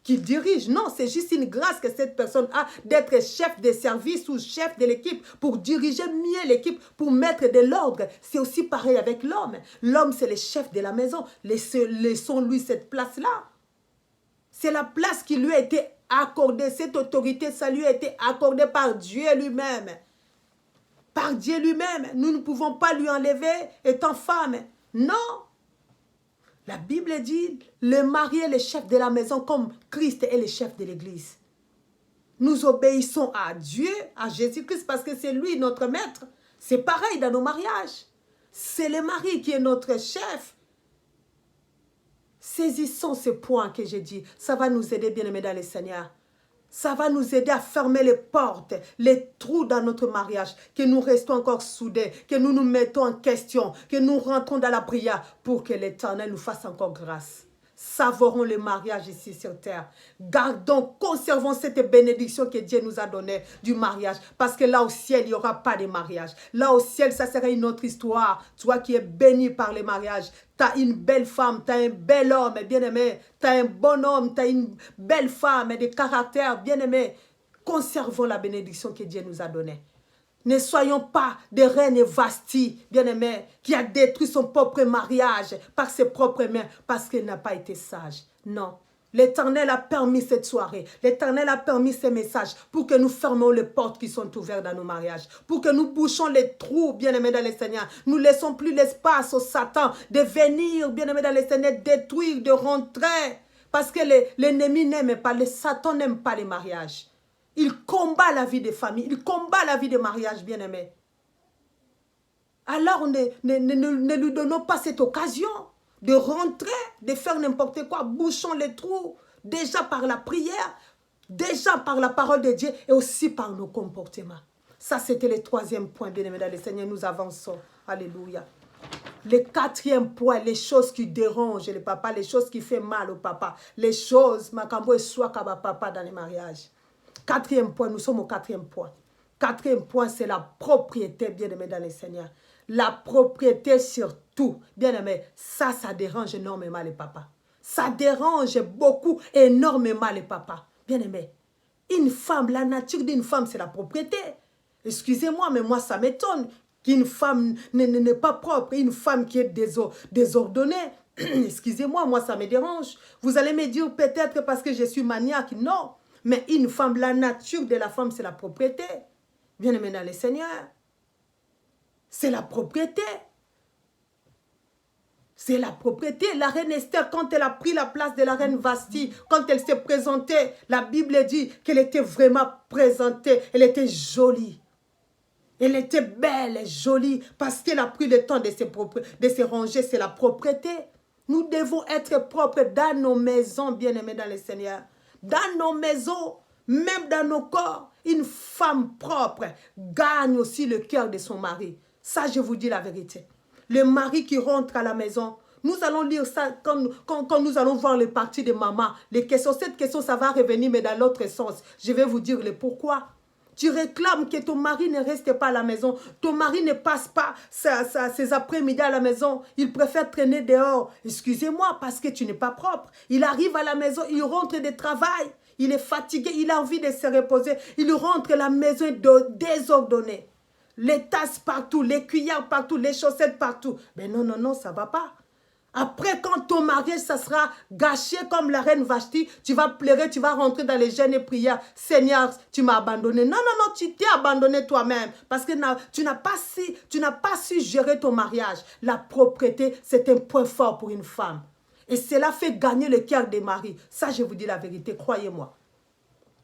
qui dirige. Non, c'est juste une grâce que cette personne a d'être chef de service ou chef de l'équipe pour diriger mieux l'équipe, pour mettre de l'ordre. C'est aussi pareil avec l'homme. L'homme, c'est le chef de la maison. Laissons-lui cette place-là. C'est la place qui lui a été accordée. Cette autorité, ça lui a été accordé par Dieu lui-même. Par Dieu lui-même. Nous ne pouvons pas lui enlever étant femme. Non. La Bible dit, le mari est le chef de la maison comme Christ est le chef de l'église. Nous obéissons à Dieu, à Jésus-Christ, parce que c'est lui notre maître. C'est pareil dans nos mariages. C'est le mari qui est notre chef. Saisissons ce point que j'ai dit. Ça va nous aider, bien-aimés dans le Seigneur. Ça va nous aider à fermer les portes, les trous dans notre mariage, que nous restons encore soudés, que nous nous mettons en question, que nous rentrons dans la prière pour que l'Éternel nous fasse encore grâce. Savourons le mariage ici sur terre. Gardons, conservons cette bénédiction que Dieu nous a donnée du mariage. Parce que là au ciel, il n'y aura pas de mariage. Là au ciel, ça sera une autre histoire. Toi qui es béni par le mariage, tu as une belle femme, tu as un bel homme, bien-aimé. Tu as un bon homme, tu as une belle femme de caractère, bien-aimé. Conservons la bénédiction que Dieu nous a donnée. Ne soyons pas des reines Vasti, bien-aimés, qui a détruit son propre mariage par ses propres mains parce qu'elle n'a pas été sage. Non. L'Éternel a permis cette soirée. L'Éternel a permis ces messages pour que nous fermions les portes qui sont ouvertes dans nos mariages. Pour que nous bouchons les trous, bien-aimés dans le Seigneur. Nous ne laissons plus l'espace au Satan de venir, bien-aimés dans le Seigneur, détruire, de rentrer. Parce que l'ennemi n'aime pas, le Satan n'aime pas les mariages. Il combat la vie des familles, il combat la vie des mariages, bien-aimés. Alors ne lui donnons pas cette occasion de rentrer, de faire n'importe quoi. Bouchons les trous, déjà par la prière, déjà par la parole de Dieu et aussi par nos comportements. Ça, c'était le troisième point, bien-aimés dans le Seigneur. Nous avançons. Alléluia. Le quatrième point, les choses qui dérangent le papa, les choses qui font mal au papa, les choses, makambo et soit kaba papa dans les mariages. Quatrième point, nous sommes au quatrième point. Quatrième point, c'est la propriété, bien-aimé dans le Seigneur. La propriété sur tout. Bien-aimé, ça dérange énormément les papas. Ça dérange beaucoup, énormément les papas. Bien-aimé, une femme, la nature d'une femme, c'est la propriété. Excusez-moi, mais moi, ça m'étonne qu'une femme n'est pas propre. Une femme qui est désordonnée. Excusez-moi, moi, ça me dérange. Vous allez me dire peut-être parce que je suis maniaque. Non. Mais une femme, la nature de la femme, c'est la propriété. Bien-aimé dans le Seigneur. C'est la propriété. C'est la propriété. La reine Esther, quand elle a pris la place de la reine Vasti, quand elle s'est présentée, la Bible dit qu'elle était vraiment présentée. Elle était jolie. Elle était belle et jolie parce qu'elle a pris le temps de se ranger. C'est la propriété. Nous devons être propres dans nos maisons, bien-aimés dans le Seigneur. Dans nos maisons, même dans nos corps, une femme propre gagne aussi le cœur de son mari. Ça, je vous dis la vérité. Le mari qui rentre à la maison, nous allons lire ça quand nous allons voir les parties de maman. Les questions, cette question, ça va revenir, mais dans l'autre sens. Je vais vous dire le pourquoi. Tu réclames que ton mari ne reste pas à la maison. Ton mari ne passe pas ses après-midi à la maison. Il préfère traîner dehors. Excusez-moi, parce que tu n'es pas propre. Il arrive à la maison, il rentre de travail. Il est fatigué, il a envie de se reposer. Il rentre à la maison désordonnée. Les tasses partout, les cuillères partout, les chaussettes partout. Mais non, non, non, ça ne va pas. Après, quand ton mariage, ça sera gâché comme la reine Vashti, tu vas pleurer, tu vas rentrer dans les jeûnes et prières. Seigneur, tu m'as abandonné. Non, non, non, tu t'es abandonné toi-même. Parce que tu n'as pas su gérer ton mariage. La propriété, c'est un point fort pour une femme. Et cela fait gagner le cœur des maris. Ça, je vous dis la vérité, croyez-moi.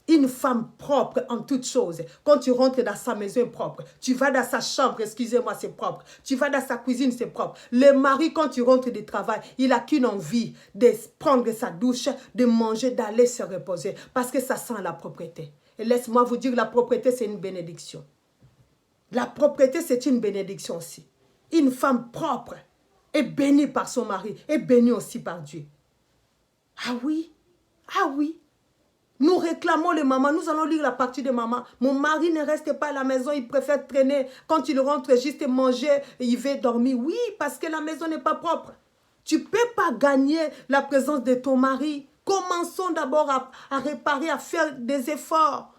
Une femme propre en toutes choses. Quand tu rentres dans sa maison propre, tu vas dans sa chambre, excusez-moi, c'est propre. Tu vas dans sa cuisine, c'est propre. Le mari, quand tu rentres du travail, il n'a qu'une envie de prendre sa douche, de manger, d'aller se reposer. Parce que ça sent la propriété. Et laisse-moi vous dire, la propriété, c'est une bénédiction. La propriété, c'est une bénédiction aussi. Une femme propre est bénie par son mari, est bénie aussi par Dieu. Ah oui? Ah oui. Nous réclamons les mamans, nous allons lire la partie de maman. Mon mari ne reste pas à la maison, il préfère traîner. Quand il rentre, juste manger, il va dormir. Oui, parce que la maison n'est pas propre. Tu ne peux pas gagner la présence de ton mari. Commençons d'abord à réparer, à faire des efforts.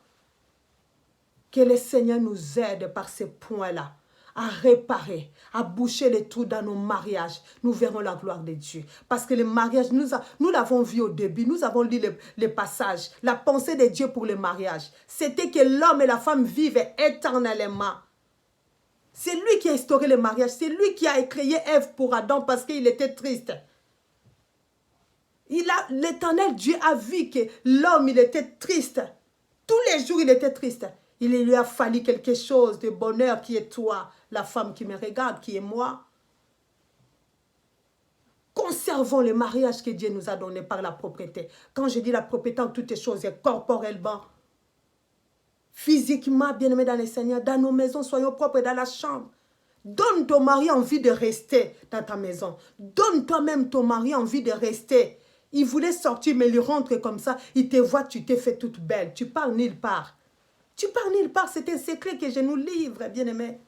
Que le Seigneur nous aide par ces points-là, à réparer, à boucher les trous dans nos mariages. Nous verrons la gloire de Dieu. Parce que le mariage, nous l'avons vu au début, nous avons lu les passages. La pensée de Dieu pour le mariage, c'était que l'homme et la femme vivent éternellement. C'est lui qui a instauré le mariage, c'est lui qui a créé Ève pour Adam parce qu'il était triste. L'Éternel Dieu a vu que l'homme, il était triste. Tous les jours, il était triste. Il lui a fallu quelque chose de bonheur qui est toi, la femme qui me regarde, qui est moi. Conservons le mariage que Dieu nous a donné par la propriété. Quand je dis la propriété en toutes choses, corporellement, physiquement, bien-aimés dans le Seigneur, dans nos maisons, soyons propres dans la chambre. Donne ton mari envie de rester dans ta maison. Donne toi-même ton mari envie de rester. Il voulait sortir, mais il rentre comme ça. Il te voit, tu t'es fait toute belle. Tu pars nulle part. Tu pars nulle part, c'est un secret que je nous livre, bien-aimé.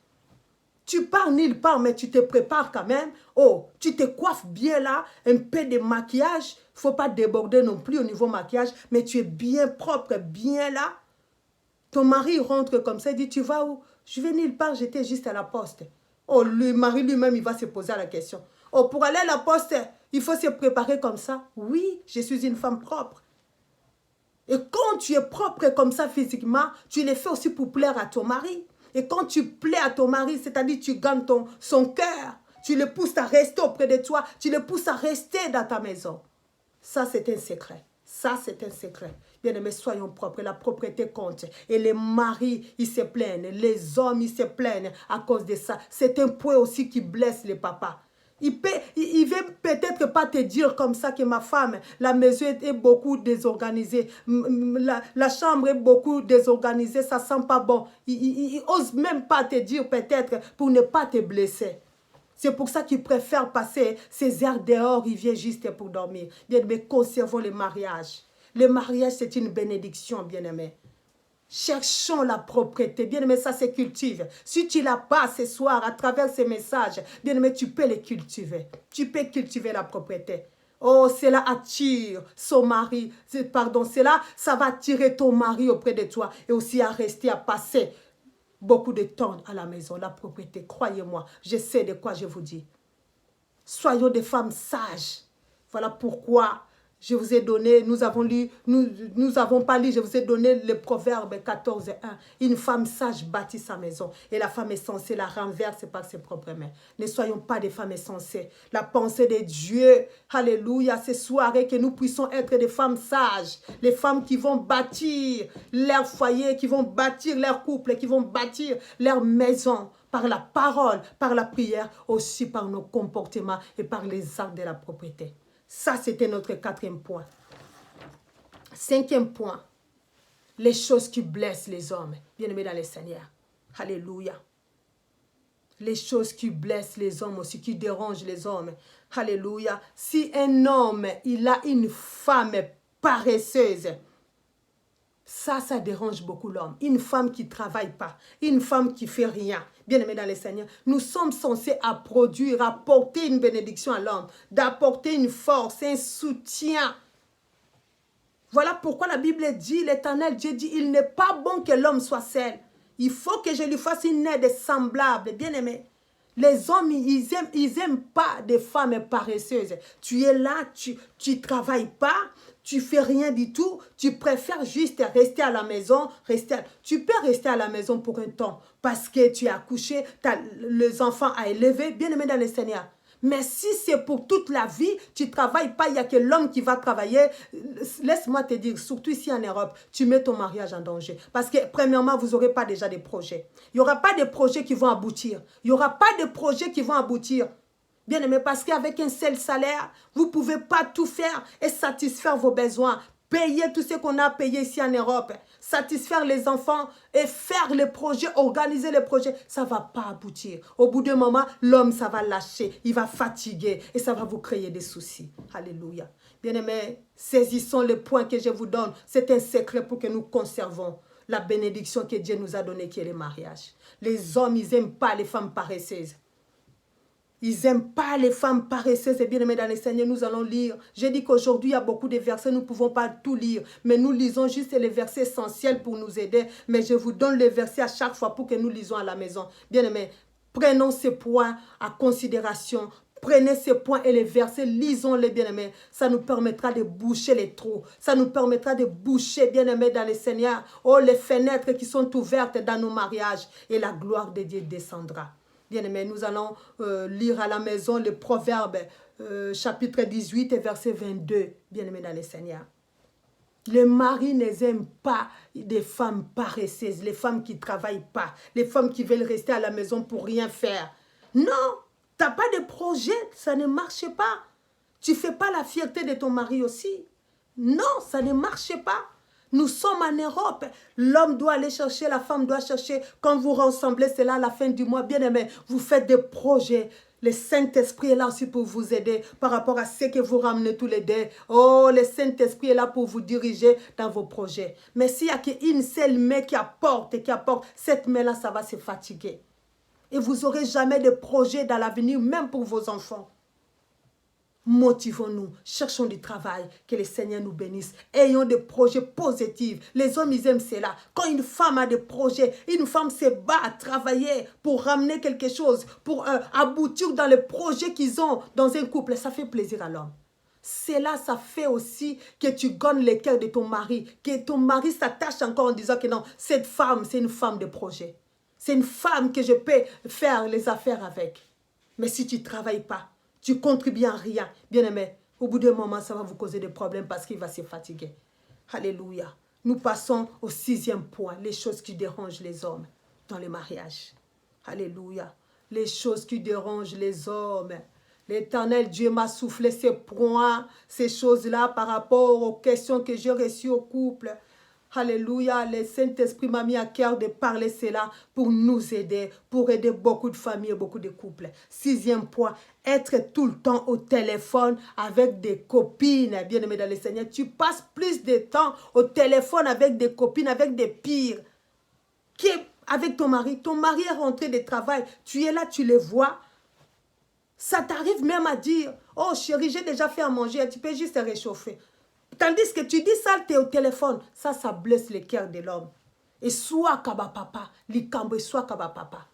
Tu pars nulle part, mais tu te prépares quand même. Oh, tu te coiffes bien là, un peu de maquillage. Il ne faut pas déborder non plus au niveau maquillage, mais tu es bien propre, bien là. Ton mari rentre comme ça, il dit, tu vas où? Je vais nulle part, j'étais juste à la poste. Oh, le mari lui-même, il va se poser la question. Oh, pour aller à la poste, il faut se préparer comme ça. Oui, je suis une femme propre. Et quand tu es propre comme ça physiquement, tu le fais aussi pour plaire à ton mari. Et quand tu plais à ton mari, c'est-à-dire tu gagnes son cœur, tu le pousses à rester auprès de toi, tu le pousses à rester dans ta maison. Ça, c'est un secret. Ça, c'est un secret. Bien-aimés, soyons propres. La propriété compte. Et les maris, ils se plaignent. Les hommes, ils se plaignent à cause de ça. C'est un point aussi qui blesse les papas. Il ne veut peut-être pas te dire comme ça que ma femme, la maison est beaucoup désorganisée. La chambre est beaucoup désorganisée. Ça ne sent pas bon. Il n'ose même pas te dire peut-être pour ne pas te blesser. C'est pour ça qu'il préfère passer ses heures dehors, il vient juste pour dormir. Bien-aimés, conservons le mariage. Le mariage, c'est une bénédiction, bien-aimés. Cherchons la propriété. Bien-aimé, ça se cultive. Si tu ne l'as pas ce soir à travers ces messages, bien-aimé, tu peux les cultiver. Tu peux cultiver la propriété. Oh, cela attire son mari. Pardon, ça va attirer ton mari auprès de toi et aussi à rester, à passer beaucoup de temps à la maison, la propriété. Croyez-moi, je sais de quoi je vous dis. Soyons des femmes sages. Voilà pourquoi je vous ai donné, nous avons pas lu, je vous ai donné le proverbe 14:1. Une femme sage bâtit sa maison et la femme insensée la renverse par ses propres mains. Ne soyons pas des femmes insensées. La pensée de Dieu, alléluia, ce soir, que nous puissions être des femmes sages, les femmes qui vont bâtir leur foyer, qui vont bâtir leur couple, qui vont bâtir leur maison par la parole, par la prière, aussi par nos comportements et par les actes de la propriété. Ça, c'était notre 4e point. 5e point, les choses qui blessent les hommes. Bien-aimés dans le Seigneur. Alléluia. Les choses qui blessent les hommes aussi, qui dérangent les hommes. Alléluia. Si un homme, il a une femme paresseuse, ça dérange beaucoup l'homme. Une femme qui ne travaille pas, une femme qui ne fait rien. Bien-aimés dans le Seigneur, nous sommes censés produire, apporter une bénédiction à l'homme, d'apporter une force, un soutien. Voilà pourquoi la Bible dit, l'Éternel Dieu dit, il n'est pas bon que l'homme soit seul. Il faut que je lui fasse une aide semblable. Bien-aimés, les hommes, ils aiment pas des femmes paresseuses. Tu es là, tu ne travailles pas, tu ne fais rien du tout, tu préfères juste rester à la maison. Tu peux rester à la maison pour un temps parce que tu as accouché, tu as les enfants à élever, bien-aimé dans le Seigneur. Mais si c'est pour toute la vie, tu ne travailles pas, il n'y a que l'homme qui va travailler. Laisse-moi te dire, surtout ici en Europe, tu mets ton mariage en danger. Parce que premièrement, vous n'aurez pas déjà des projets. Il n'y aura pas de projets qui vont aboutir. Il n'y aura pas de projets qui vont aboutir. Bien aimé, parce qu'avec un seul salaire, vous ne pouvez pas tout faire et satisfaire vos besoins. Payer tout ce qu'on a payé ici en Europe. satisfaire les enfants et faire les projets, organiser les projets, ça ne va pas aboutir. Au bout d'un moment, l'homme, ça va lâcher, il va fatiguer et ça va vous créer des soucis. Alléluia. Bien-aimés, saisissons le point que je vous donne. C'est un secret pour que nous conservons la bénédiction que Dieu nous a donnée, qui est le mariage. Les hommes, ils n'aiment pas les femmes paresseuses. Ils n'aiment pas les femmes paresseuses. Et bien aimés dans les Seigneur, nous allons lire. J'ai dit qu'aujourd'hui, il y a beaucoup de versets, nous ne pouvons pas tout lire. Mais nous lisons juste les versets essentiels pour nous aider. Mais je vous donne les versets à chaque fois pour que nous lisons à la maison. Bien aimés, prenons ces points à considération. Prenez ces points et les versets, lisons-les, bien-aimés. Ça nous permettra de boucher les trous. Ça nous permettra de boucher, bien-aimés, dans les Seigneurs. Oh, les fenêtres qui sont ouvertes dans nos mariages. Et la gloire de Dieu descendra. Bien-aimés, nous allons lire à la maison le Proverbe, chapitre 18 et verset 22. Bien-aimés dans les Seigneurs. Les maris n'aiment pas des femmes paresseuses, les femmes qui ne travaillent pas, les femmes qui veulent rester à la maison pour rien faire. Non! Tu n'as pas de projet, ça ne marche pas. Tu ne fais pas la fierté de ton mari aussi. Non, ça ne marche pas. Nous sommes en Europe. L'homme doit aller chercher, la femme doit chercher. Quand vous rassemblez, c'est là à la fin du mois. Bien aimé, vous faites des projets. Le Saint-Esprit est là aussi pour vous aider par rapport à ce que vous ramenez tous les deux. Oh, le Saint-Esprit est là pour vous diriger dans vos projets. Mais s'il n'y a qu'une seule main qui apporte, cette main-là, ça va se fatiguer. Et vous n'aurez jamais de projet dans l'avenir, même pour vos enfants. Motivons-nous, cherchons du travail, que le Seigneur nous bénisse. Ayons des projets positifs. Les hommes, ils aiment cela. Quand une femme a des projets, une femme se bat à travailler pour ramener quelque chose, pour aboutir dans les projets qu'ils ont dans un couple, ça fait plaisir à l'homme. Cela, ça fait aussi que tu gagnes le cœur de ton mari, que ton mari s'attache encore en disant que non, cette femme, c'est une femme de projet. C'est une femme que je peux faire les affaires avec. Mais si tu ne travailles pas, tu contribues à rien. Bien aimé, au bout d'un moment, ça va vous causer des problèmes parce qu'il va se fatiguer. Alléluia. Nous passons au 6e point, les choses qui dérangent les hommes dans le mariage. Alléluia. Les choses qui dérangent les hommes. L'Éternel Dieu m'a soufflé ces points, ces choses-là par rapport aux questions que j'ai reçues au couple. Alléluia, le Saint-Esprit m'a mis à cœur de parler cela pour nous aider, pour aider beaucoup de familles, beaucoup de couples. 6e point, être tout le temps au téléphone avec des copines, bien aimé dans le Seigneur. Tu passes plus de temps au téléphone avec des copines, avec des pires, qu'avec ton mari. Ton mari est rentré de travail, tu es là, tu les vois. Ça t'arrive même à dire, oh chérie, j'ai déjà fait à manger, tu peux juste te réchauffer. Tandis que tu dis ça, tu es au téléphone. Ça blesse le cœur de l'homme. Et soit kaba papa, likambo, soit kaba papa.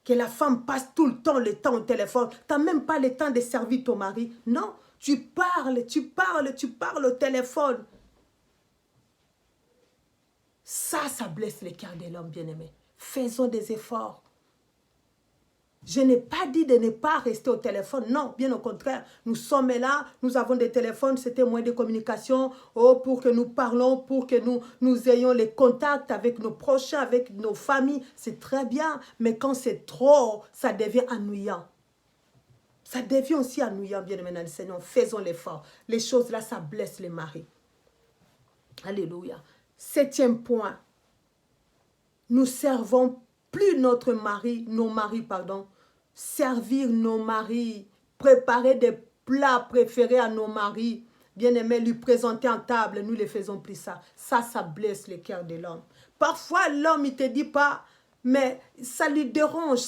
Que la femme passe tout le temps au téléphone. Tu n'as même pas le temps de servir ton mari. Non, tu parles au téléphone. Ça blesse le cœur de l'homme, bien-aimé. Faisons des efforts. Je n'ai pas dit de ne pas rester au téléphone. Non, bien au contraire. Nous sommes là, nous avons des téléphones, c'était moyen de communication pour que nous parlons, pour que nous ayons les contacts avec nos prochains, avec nos familles. C'est très bien, mais quand c'est trop, ça devient ennuyant. Ça devient aussi ennuyant, bien aimé dans le Seigneur. Faisons l'effort. Les choses là, ça blesse les maris. Alléluia. 7e point. Nous servons plus nos maris, servir nos maris, préparer des plats préférés à nos maris, bien-aimés, lui présenter en table, nous ne faisons plus ça. Ça blesse le cœur de l'homme. Parfois, l'homme, il ne te dit pas, mais ça lui dérange,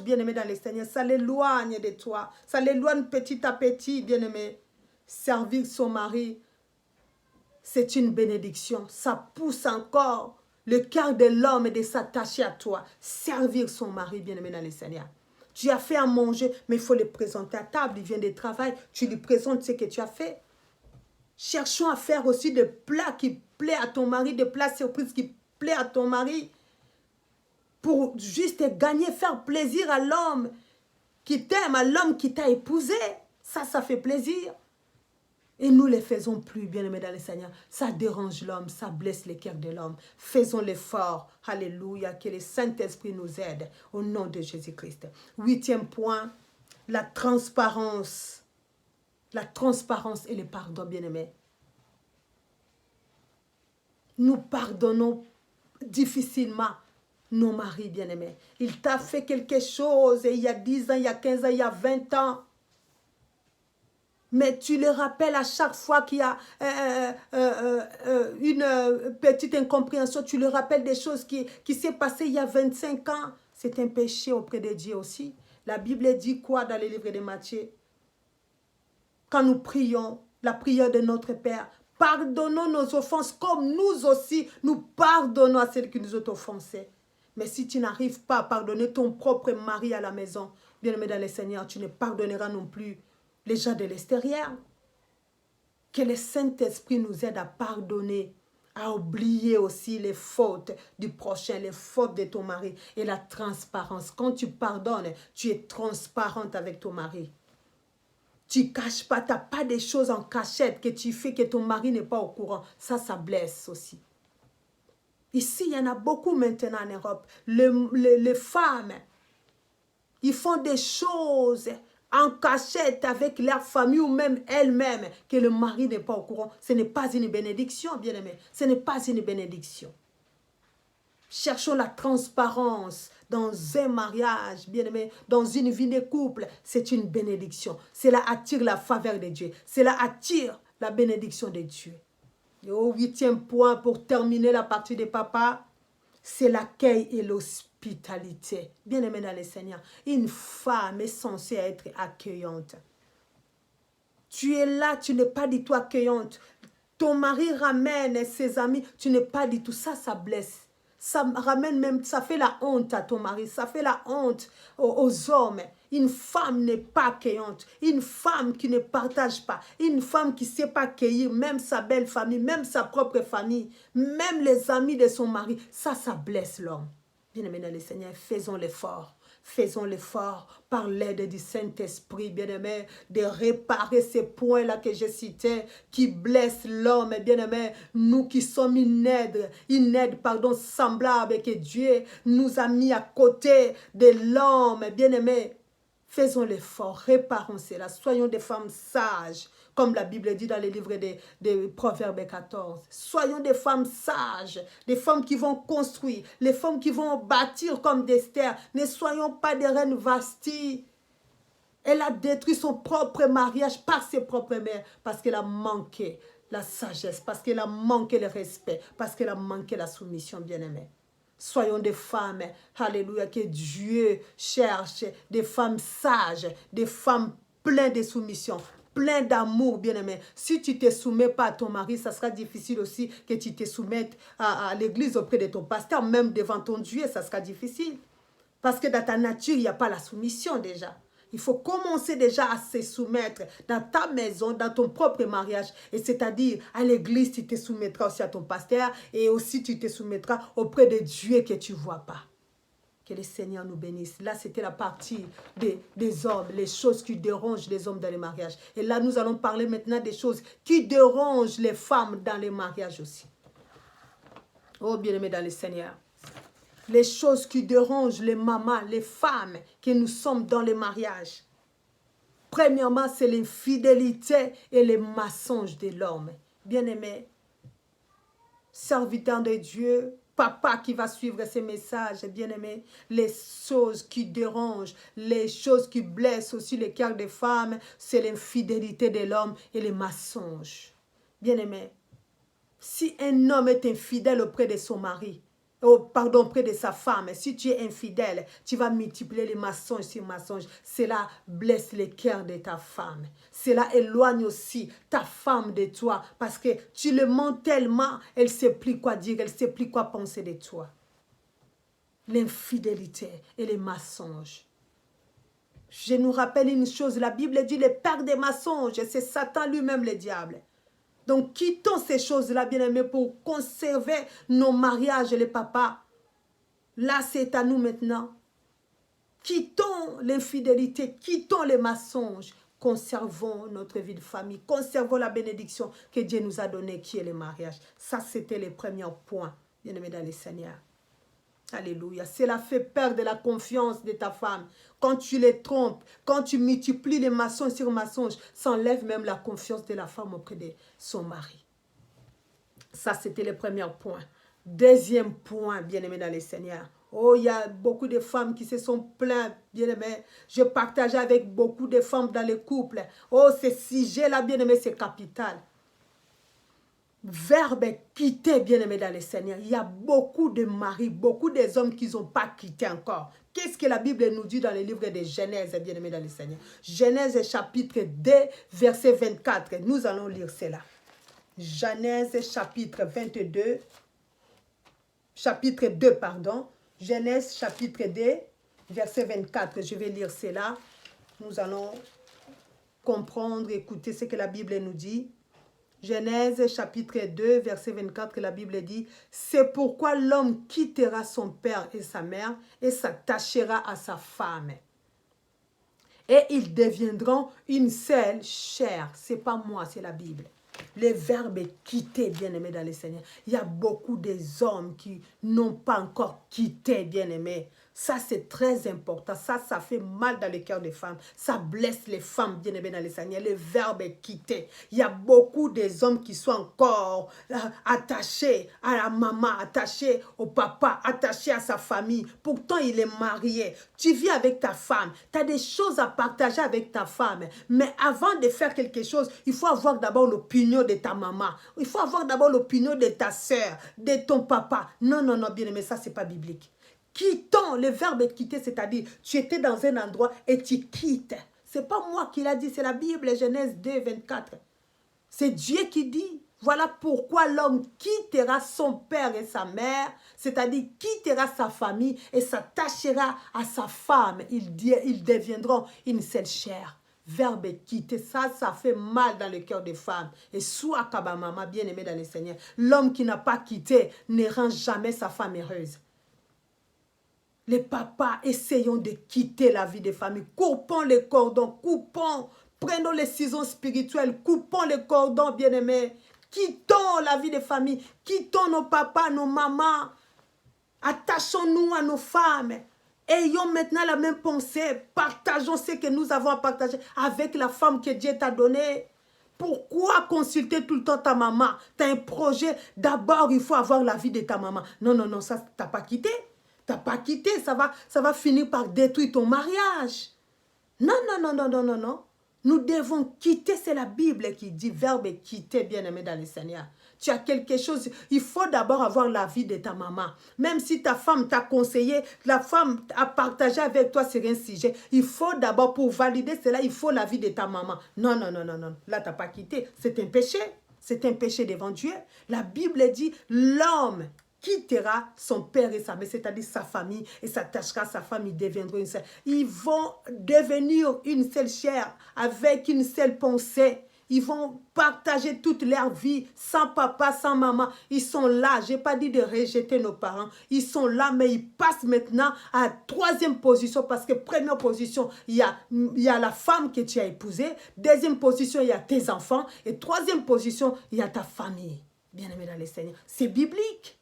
bien-aimé dans le Seigneur, ça l'éloigne de toi, ça l'éloigne petit à petit, bien-aimé. Servir son mari, c'est une bénédiction, ça pousse encore le cœur de l'homme est de s'attacher à toi. Servir son mari, bien-aimé dans le Seigneur. Tu as fait à manger, mais il faut le présenter à table. Il vient de travail, tu lui présentes ce que tu as fait. Cherchons à faire aussi des plats qui plaisent à ton mari, des plats surprises qui plaisent à ton mari. Pour juste gagner, faire plaisir à l'homme qui t'aime, à l'homme qui t'a épousé. Ça fait plaisir. Et nous ne les faisons plus, bien-aimés dans le Seigneur. Ça dérange l'homme, ça blesse le cœur de l'homme. Faisons l'effort. Alléluia, que le Saint-Esprit nous aide au nom de Jésus-Christ. 8e point, la transparence. La transparence et le pardon, bien-aimés. Nous pardonnons difficilement nos maris bien-aimés. Il t'a fait quelque chose il y a 10 ans, il y a 15 ans, il y a 20 ans. Mais tu le rappelles à chaque fois qu'il y a une petite incompréhension. Tu le rappelles des choses qui s'est passées il y a 25 ans. C'est un péché auprès de Dieu aussi. La Bible dit quoi dans le livre de Matthieu? Quand nous prions, la prière de notre Père, pardonnons nos offenses comme nous aussi, nous pardonnons à celles qui nous ont offensés. Mais si tu n'arrives pas à pardonner ton propre mari à la maison, bien-aimé dans le Seigneur, tu ne pardonneras non plus les gens de l'extérieur. Que le Saint-Esprit nous aide à pardonner, à oublier aussi les fautes du prochain, les fautes de ton mari et la transparence. Quand tu pardonnes, tu es transparente avec ton mari. Tu ne caches pas, tu n'as pas des choses en cachette que tu fais que ton mari n'est pas au courant. Ça blesse aussi. Ici, il y en a beaucoup maintenant en Europe. Les femmes, ils font des choses en cachette avec leur famille ou même elles-mêmes que le mari n'est pas au courant. Ce n'est pas une bénédiction, bien-aimé. Ce n'est pas une bénédiction. Cherchons la transparence dans un mariage, bien-aimé, dans une vie de couple. C'est une bénédiction. Cela attire la faveur de Dieu. Cela attire la bénédiction de Dieu. Et au 8e point, pour terminer la partie des papas, c'est l'accueil et l'hospitalité. Bien-aimé dans le Seigneur, une femme est censée être accueillante. Tu es là, tu n'es pas du tout accueillante. Ton mari ramène ses amis, tu n'es pas du tout. Ça blesse. Ça ramène même, ça fait la honte à ton mari, ça fait la honte aux hommes. Une femme n'est pas accueillante, une femme qui ne partage pas, une femme qui ne sait pas accueillir même sa belle famille, même sa propre famille, même les amis de son mari. Ça blesse l'homme. Bien-aimé dans le Seigneur, faisons l'effort. Faisons l'effort par l'aide du Saint-Esprit, bien-aimé, de réparer ces points-là que j'ai cités, qui blessent l'homme, bien-aimé. Nous qui sommes une aide semblable que Dieu nous a mis à côté de l'homme, bien-aimé. Faisons l'effort, réparons cela, soyons des femmes sages, comme la Bible dit dans le livre de Proverbes 14. Soyons des femmes sages, des femmes qui vont construire, les femmes qui vont bâtir comme d'Esther. Ne soyons pas des reines Vasti. Elle a détruit son propre mariage par ses propres mères, parce qu'elle a manqué la sagesse, parce qu'elle a manqué le respect, parce qu'elle a manqué la soumission, bien-aimée. Soyons des femmes, alléluia, que Dieu cherche, des femmes sages, des femmes pleines de soumission, pleines d'amour, bien-aimé. Si tu ne te soumets pas à ton mari, ça sera difficile aussi que tu te soumettes à l'église auprès de ton pasteur, même devant ton Dieu, ça sera difficile. Parce que dans ta nature, il n'y a pas la soumission déjà. Il faut commencer déjà à se soumettre dans ta maison, dans ton propre mariage. Et c'est-à-dire, à l'église, tu te soumettras aussi à ton pasteur et aussi tu te soumettras auprès de Dieu que tu ne vois pas. Que le Seigneur nous bénisse. Là, c'était la partie des hommes, les choses qui dérangent les hommes dans les mariages. Et là, nous allons parler maintenant des choses qui dérangent les femmes dans les mariages aussi. Oh, bien-aimés dans le Seigneur. Les choses qui dérangent les mamans, les femmes que nous sommes dans les mariages. Premièrement, c'est l'infidélité et les mensonges de l'homme. Bien-aimé, serviteur de Dieu, papa qui va suivre ces messages, bien-aimé, les choses qui dérangent, les choses qui blessent aussi le cœur des femmes, c'est l'infidélité de l'homme et les mensonges. Bien-aimé, si un homme est infidèle auprès de son mari, auprès de sa femme, si tu es infidèle, tu vas multiplier les mensonges sur mensonges. Cela blesse le cœur de ta femme. Cela éloigne aussi ta femme de toi parce que tu le mens tellement, elle ne sait plus quoi dire, elle ne sait plus quoi penser de toi. L'infidélité et les mensonges. Je nous rappelle une chose, la Bible dit le père des mensonges, c'est Satan lui-même le diable. Donc, quittons ces choses-là, bien-aimés, pour conserver nos mariages, les papas. Là, c'est à nous maintenant. Quittons l'infidélité, quittons les mensonges. Conservons notre vie de famille, conservons la bénédiction que Dieu nous a donnée, qui est le mariage. Ça, c'était les premiers points, bien-aimés dans le Seigneur. Alléluia. Cela fait perdre la confiance de ta femme. Quand tu les trompes, quand tu multiplies les mensonges sur mensonges, ça enlève même la confiance de la femme auprès de son mari. Ça, c'était le premier point. Deuxième point, bien-aimé dans les Seigneurs. Oh, il y a beaucoup de femmes qui se sont plaintes, bien-aimé. Je partageais avec beaucoup de femmes dans les couples. Oh, ce sujet-là, bien-aimé, c'est capital. Verbe quitter, bien-aimé dans les Seigneurs. Il y a beaucoup de maris, beaucoup d'hommes qui n'ont pas quitté encore. Qu'est-ce que la Bible nous dit dans le livre de Genèse, bien-aimé dans les Seigneurs? Genèse chapitre 2, verset 24. Nous allons lire cela. Genèse chapitre 22, chapitre 2, pardon. Genèse chapitre 2, verset 24. Je vais lire cela. Nous allons comprendre, écouter ce que la Bible nous dit. Genèse chapitre 2, verset 24, la Bible dit, « C'est pourquoi l'homme quittera son père et sa mère et s'attachera à sa femme. Et ils deviendront une seule chair. » Ce n'est pas moi, c'est la Bible. Le verbe est quitter, bien-aimé dans le Seigneur. Il y a beaucoup d'hommes qui n'ont pas encore quitté, bien-aimé. Ça, c'est très important. Ça fait mal dans le cœur des femmes. Ça blesse les femmes, bien-aimées dans le Seigneur. Le verbe est quitter. Il y a beaucoup d'hommes qui sont encore attachés à la maman, attachés au papa, attachés à sa famille. Pourtant, il est marié. Tu vis avec ta femme. Tu as des choses à partager avec ta femme. Mais avant de faire quelque chose, il faut avoir d'abord l'opinion de ta maman. Il faut avoir d'abord l'opinion de ta soeur, de ton papa. Non, non, non, bien-aimé, ça, c'est pas biblique. Quittons, le verbe quitter, c'est-à-dire tu étais dans un endroit et tu quittes. Ce n'est pas moi qui l'a dit, c'est la Bible, Genèse 2, 24. C'est Dieu qui dit, voilà pourquoi l'homme quittera son père et sa mère, c'est-à-dire quittera sa famille et s'attachera à sa femme. Ils deviendront une seule chair. Verbe quitter, ça fait mal dans le cœur des femmes. Et soit Kabamama, bien-aimé dans le Seigneur, l'homme qui n'a pas quitté ne rend jamais sa femme heureuse. Les papas, essayons de quitter la vie des familles. Coupons les cordons, coupons, prenons les ciseaux spirituels, coupons les cordons, bien-aimés. Quittons la vie des familles, quittons nos papas, nos mamans. Attachons-nous à nos femmes. Ayons maintenant la même pensée. Partageons ce que nous avons à partager avec la femme que Dieu t'a donnée. Pourquoi consulter tout le temps ta maman? Tu as un projet. D'abord, il faut avoir la vie de ta maman. Non, non, non, ça, tu n'as pas quitté. Tu n'as pas quitté, ça va finir par détruire ton mariage. Non, non, non, non, non, non, non. Nous devons quitter, c'est la Bible qui dit, verbe quitter, bien-aimé dans le Seigneur. Tu as quelque chose, il faut d'abord avoir la vie de ta maman. Même si ta femme t'a conseillé, la femme a partagé avec toi sur un sujet, il faut d'abord, pour valider cela, il faut la vie de ta maman. Non, non, non, non, non. Là, tu n'as pas quitté. C'est un péché. C'est un péché devant Dieu. La Bible dit, l'homme quittera son père et sa mère, c'est-à-dire sa famille, et s'attachera à sa femme, ils deviendront une seule. Ils vont devenir une seule chair, avec une seule pensée. Ils vont partager toute leur vie, sans papa, sans maman. Ils sont là, je n'ai pas dit de rejeter nos parents. Ils sont là, mais ils passent maintenant à la troisième position, parce que première position, il y a la femme que tu as épousée. Deuxième position, il y a tes enfants. Et troisième position, il y a ta famille. Bien-aimé dans les Seigneurs, c'est biblique.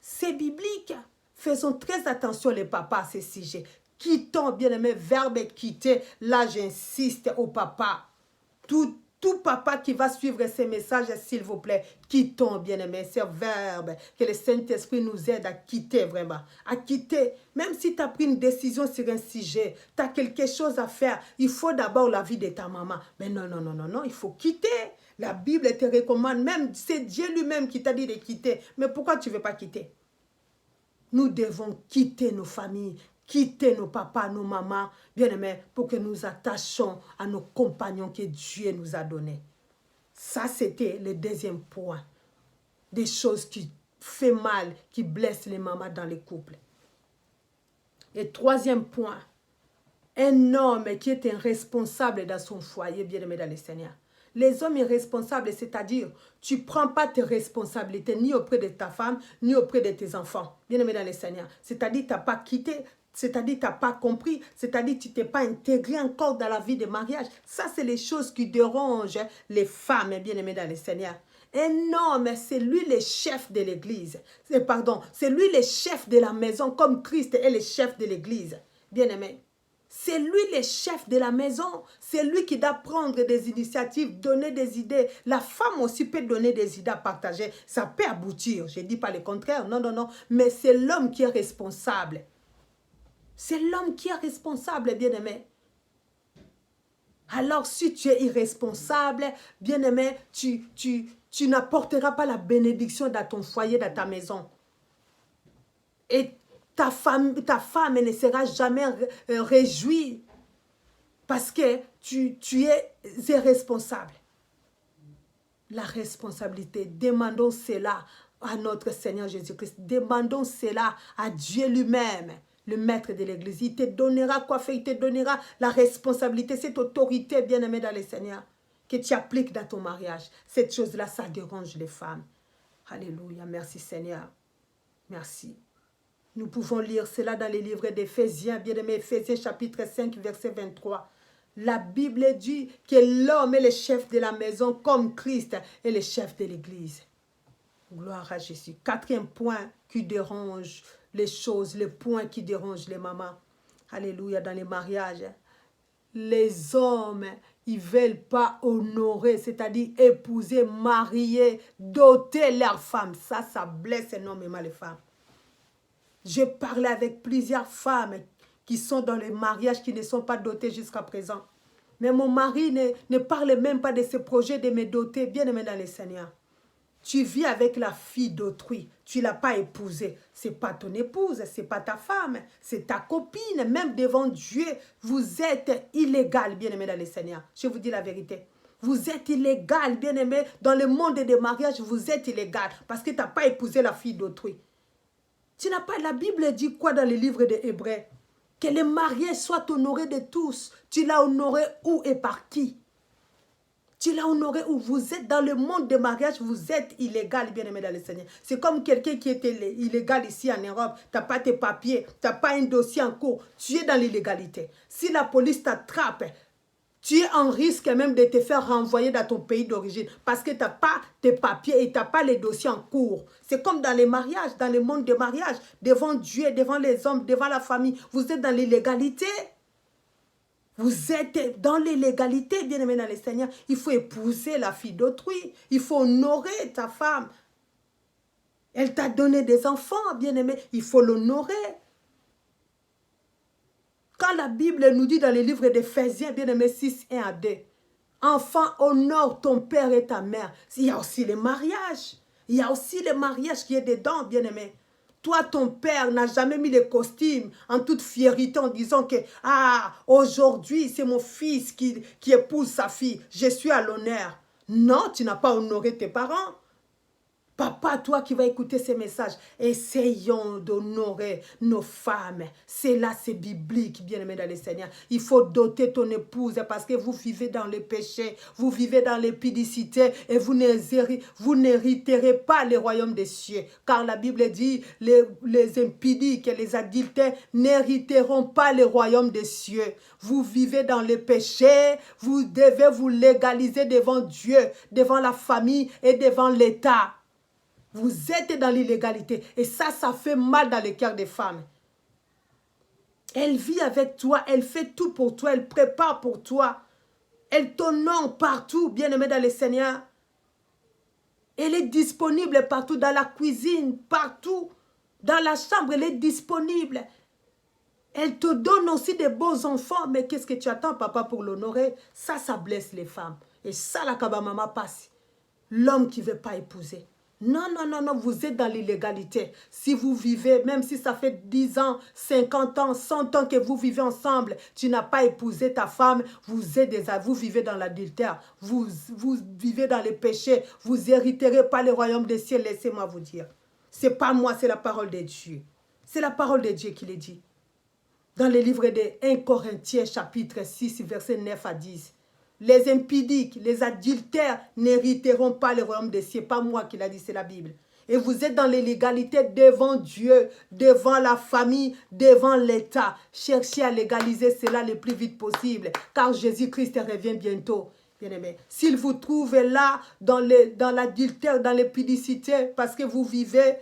C'est biblique. Faisons très attention les papas à ces sujets. Quittons, bien-aimé, verbe quitter. Là, j'insiste au papa. Tout papa qui va suivre ces messages, s'il vous plaît, quittons, bien-aimé, ce verbe. Que le Saint-Esprit nous aide à quitter vraiment. À quitter. Même si tu as pris une décision sur un sujet, tu as quelque chose à faire, il faut d'abord la vie de ta maman. Mais non, non, non, non, non, il faut quitter. La Bible te recommande, même c'est Dieu lui-même qui t'a dit de quitter. Mais pourquoi tu ne veux pas quitter? Nous devons quitter nos familles, quitter nos papas, nos mamans, bien-aimés, pour que nous attachions à nos compagnons que Dieu nous a donnés. Ça, c'était le deuxième point. Des choses qui font mal, qui blessent les mamans dans les couples. Et troisième point, un homme qui est un responsable dans son foyer, bien-aimé dans le Seigneur. Les hommes irresponsables, c'est-à-dire, tu ne prends pas tes responsabilités ni auprès de ta femme, ni auprès de tes enfants. Bien-aimé dans le Seigneur. C'est-à-dire, tu n'as pas quitté, c'est-à-dire, tu n'as pas compris, c'est-à-dire, tu ne t'es pas intégré encore dans la vie de mariage. Ça, c'est les choses qui dérangent les femmes, bien-aimées dans le Seigneur. Un homme, c'est lui le chef de l'église. Pardon, c'est lui le chef de la maison, comme Christ est le chef de l'église. Bien-aimé. C'est lui le chef de la maison. C'est lui qui doit prendre des initiatives, donner des idées. La femme aussi peut donner des idées à partager. Ça peut aboutir. Je ne dis pas le contraire. Non, non, non. Mais c'est l'homme qui est responsable. C'est l'homme qui est responsable, bien-aimé. Alors, si tu es irresponsable, bien-aimé, tu n'apporteras pas la bénédiction dans ton foyer, dans ta maison. Et ta femme ne sera jamais réjouie parce que tu es irresponsable. La responsabilité, demandons cela à notre Seigneur Jésus-Christ. Demandons cela à Dieu lui-même, le maître de l'église. Il te donnera quoi faire, il te donnera la responsabilité, cette autorité bien-aimée dans le Seigneur que tu appliques dans ton mariage. Cette chose-là, ça dérange les femmes. Alléluia, merci Seigneur. Merci. Nous pouvons lire cela dans les livres d'Éphésiens, bien-aimé, Éphésiens chapitre 5, verset 23. La Bible dit que l'homme est le chef de la maison comme Christ est le chef de l'église. Gloire à Jésus. Quatrième point qui dérange les choses, le point qui dérange les mamans. Alléluia, dans les mariages. Les hommes, ils ne veulent pas honorer, c'est-à-dire épouser, marier, doter leurs femmes. Ça blesse énormément les femmes. J'ai parlé avec plusieurs femmes qui sont dans les mariages qui ne sont pas dotées jusqu'à présent. Mais mon mari ne parle même pas de ce projet de me doter, bien aimé dans le Seigneur. Tu vis avec la fille d'autrui, tu ne l'as pas épousée. Ce n'est pas ton épouse, ce n'est pas ta femme, c'est ta copine. Même devant Dieu, vous êtes illégal, bien aimé dans le Seigneur. Je vous dis la vérité. Vous êtes illégal, bien aimé. Dans le monde des mariages, vous êtes illégal parce que tu n'as pas épousé la fille d'autrui. Tu n'as pas, la Bible dit quoi dans le livre des Hébreux? Que les mariés soient honorés de tous. Tu l'as honoré où et par qui? Tu l'as honoré où? Vous êtes dans le monde des mariages, vous êtes illégal, bien aimé dans le Seigneur. C'est comme quelqu'un qui était illégal ici en Europe. Tu n'as pas tes papiers, tu n'as pas un dossier en cours. Tu es dans l'illégalité. Si la police t'attrape, tu es en risque même de te faire renvoyer dans ton pays d'origine parce que tu n'as pas tes papiers et tu n'as pas les dossiers en cours. C'est comme dans les mariages, dans le monde des mariages, devant Dieu, devant les hommes, devant la famille. Vous êtes dans l'illégalité. Vous êtes dans l'illégalité, bien aimé dans le Seigneur. Il faut épouser la fille d'autrui. Il faut honorer ta femme. Elle t'a donné des enfants, bien aimé. Il faut l'honorer. Quand la Bible nous dit dans les livres d'Éphésiens, bien aimé 6, 1 à 2, enfant, honore ton père et ta mère. Il y a aussi les mariages. Il y a aussi le mariage qui est dedans, bien aimé. Toi, ton père n'a jamais mis le costume en toute fierté en disant que aujourd'hui, c'est mon fils qui épouse sa fille. Je suis à l'honneur. Non, tu n'as pas honoré tes parents. Papa, toi qui vas écouter ces messages, essayons d'honorer nos femmes. C'est là, c'est biblique, bien-aimé dans le Seigneur. Il faut doter ton épouse parce que vous vivez dans le péché, vous vivez dans l'épidicité et vous n'hériterez pas le royaume des cieux. Car la Bible dit, les impudiques et les adultères n'hériteront pas le royaume des cieux. Vous vivez dans le péché, vous devez vous légaliser devant Dieu, devant la famille et devant l'État. Vous êtes dans l'illégalité. Et ça fait mal dans le cœur des femmes. Elle vit avec toi. Elle fait tout pour toi. Elle prépare pour toi. Elle t'honore partout, bien-aimé dans le Seigneur. Elle est disponible partout. Dans la cuisine, partout. Dans la chambre, elle est disponible. Elle te donne aussi des beaux enfants. Mais qu'est-ce que tu attends, papa, pour l'honorer? Ça blesse les femmes. Et ça, la kabamama passe. L'homme qui ne veut pas épouser. Non, non, non, non, vous êtes dans l'illégalité. Si vous vivez, même si ça fait 10 ans, 50 ans, 100 ans que vous vivez ensemble, tu n'as pas épousé ta femme, vous vivez dans l'adultère, vous vivez dans les péchés, vous n'hériterez pas le royaume des cieux, laissez-moi vous dire. Ce n'est pas moi, c'est la parole de Dieu. C'est la parole de Dieu qui le dit. Dans le livre de 1 Corinthiens, chapitre 6, versets 9 à 10. Les impudiques, les adultères n'hériteront pas le royaume des cieux. Pas moi qui l'a dit, c'est la Bible. Et vous êtes dans l'illégalité devant Dieu, devant la famille, devant l'État. Cherchez à légaliser cela le plus vite possible, car Jésus-Christ revient bientôt. Bien-aimé, s'il vous trouve là, dans l'adultère, dans l'épidicité, parce que vous vivez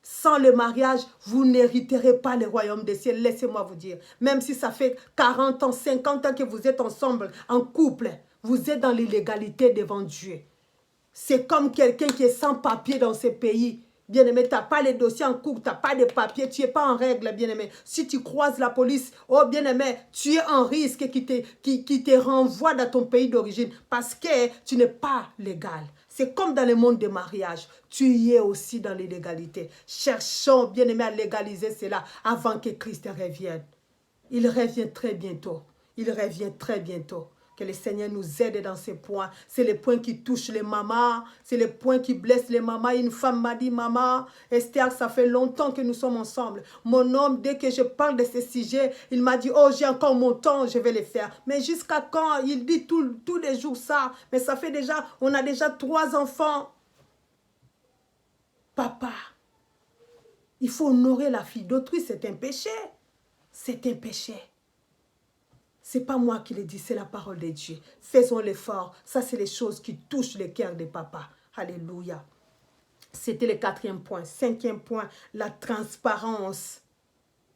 Sans le mariage, vous n'hériterez pas le royaume des cieux. Laissez-moi vous dire. Même si ça fait 40 ans, 50 ans que vous êtes ensemble, en couple, vous êtes dans l'illégalité devant Dieu. C'est comme quelqu'un qui est sans papier dans ce pays. Bien-aimé, tu n'as pas les dossiers en cours, tu n'as pas de papiers, tu n'es pas en règle, bien-aimé. Si tu croises la police, oh bien-aimé, tu es en risque qui te renvoie dans ton pays d'origine parce que tu n'es pas légal. C'est comme dans le monde des mariages. Tu y es aussi dans l'illégalité. Cherchons, bien-aimé, à légaliser cela avant que Christ revienne. Il revient très bientôt. Il revient très bientôt. Que le Seigneur nous aide dans ces points. C'est les points qui touchent les mamans. C'est les points qui blessent les mamans. Une femme m'a dit, maman, Esther, ça fait longtemps que nous sommes ensemble. Mon homme, dès que je parle de ces sujets, il m'a dit, oh, j'ai encore mon temps, je vais les faire. Mais jusqu'à quand? Il dit tous les jours ça. Mais ça fait déjà, on a déjà 3 enfants. Papa, il faut honorer la fille d'autrui, c'est un péché. C'est un péché. Ce n'est pas moi qui le dis, c'est la parole de Dieu. Faisons l'effort. Ça, c'est les choses qui touchent le cœur des papas. Alléluia. C'était le 4e point. 5e point, la transparence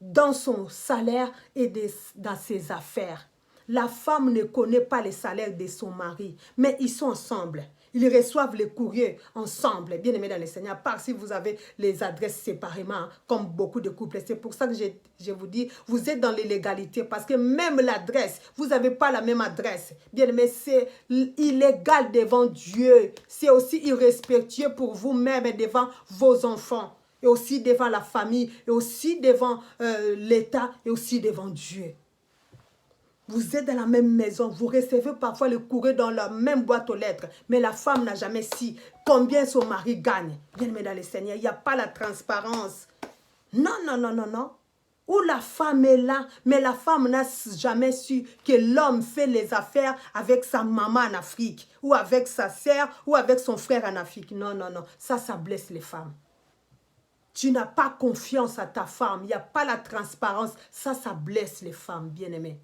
dans son salaire et dans ses affaires. La femme ne connaît pas les salaires de son mari, mais ils sont ensemble. Ils reçoivent les courriers ensemble, bien aimés dans le Seigneur, à part si vous avez les adresses séparément, comme beaucoup de couples. C'est pour ça que je vous dis, vous êtes dans l'illégalité, parce que même l'adresse, vous n'avez pas la même adresse. Bien aimé, c'est illégal devant Dieu. C'est aussi irrespectueux pour vous-même et devant vos enfants, et aussi devant la famille, et aussi devant l'État, et aussi devant Dieu. Vous êtes dans la même maison, vous recevez parfois le courrier dans la même boîte aux lettres, mais la femme n'a jamais su combien son mari gagne. Bien-aimé dans le Seigneur, il n'y a pas la transparence. Non, non, non, non, non. Où la femme est là, mais la femme n'a jamais su que l'homme fait les affaires avec sa maman en Afrique, ou avec sa sœur, ou avec son frère en Afrique. Non, non, non. Ça blesse les femmes. Tu n'as pas confiance à ta femme, il n'y a pas la transparence. Ça blesse les femmes, bien-aimées.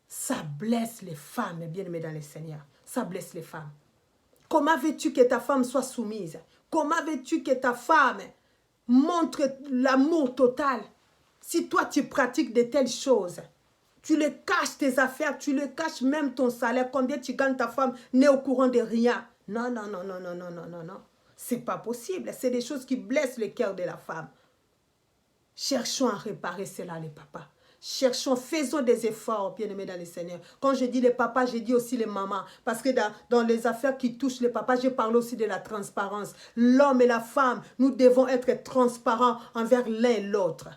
Ça blesse les femmes, bien-aimées dans le Seigneur. Ça blesse les femmes. Comment veux-tu que ta femme soit soumise? Comment veux-tu que ta femme montre l'amour total? Si toi, tu pratiques de telles choses, tu le caches tes affaires, tu le caches même ton salaire, combien tu gagnes, ta femme n'est au courant de rien. Non, non, non, non, non, non, non, non, non. C'est pas possible. C'est des choses qui blessent le cœur de la femme. Cherchons à réparer cela, les papas. Cherchons, faisons des efforts, bien-aimés dans le Seigneur. Quand je dis les papas, je dis aussi les mamans. Parce que dans les affaires qui touchent les papas, je parle aussi de la transparence. L'homme et la femme, nous devons être transparents envers l'un et l'autre.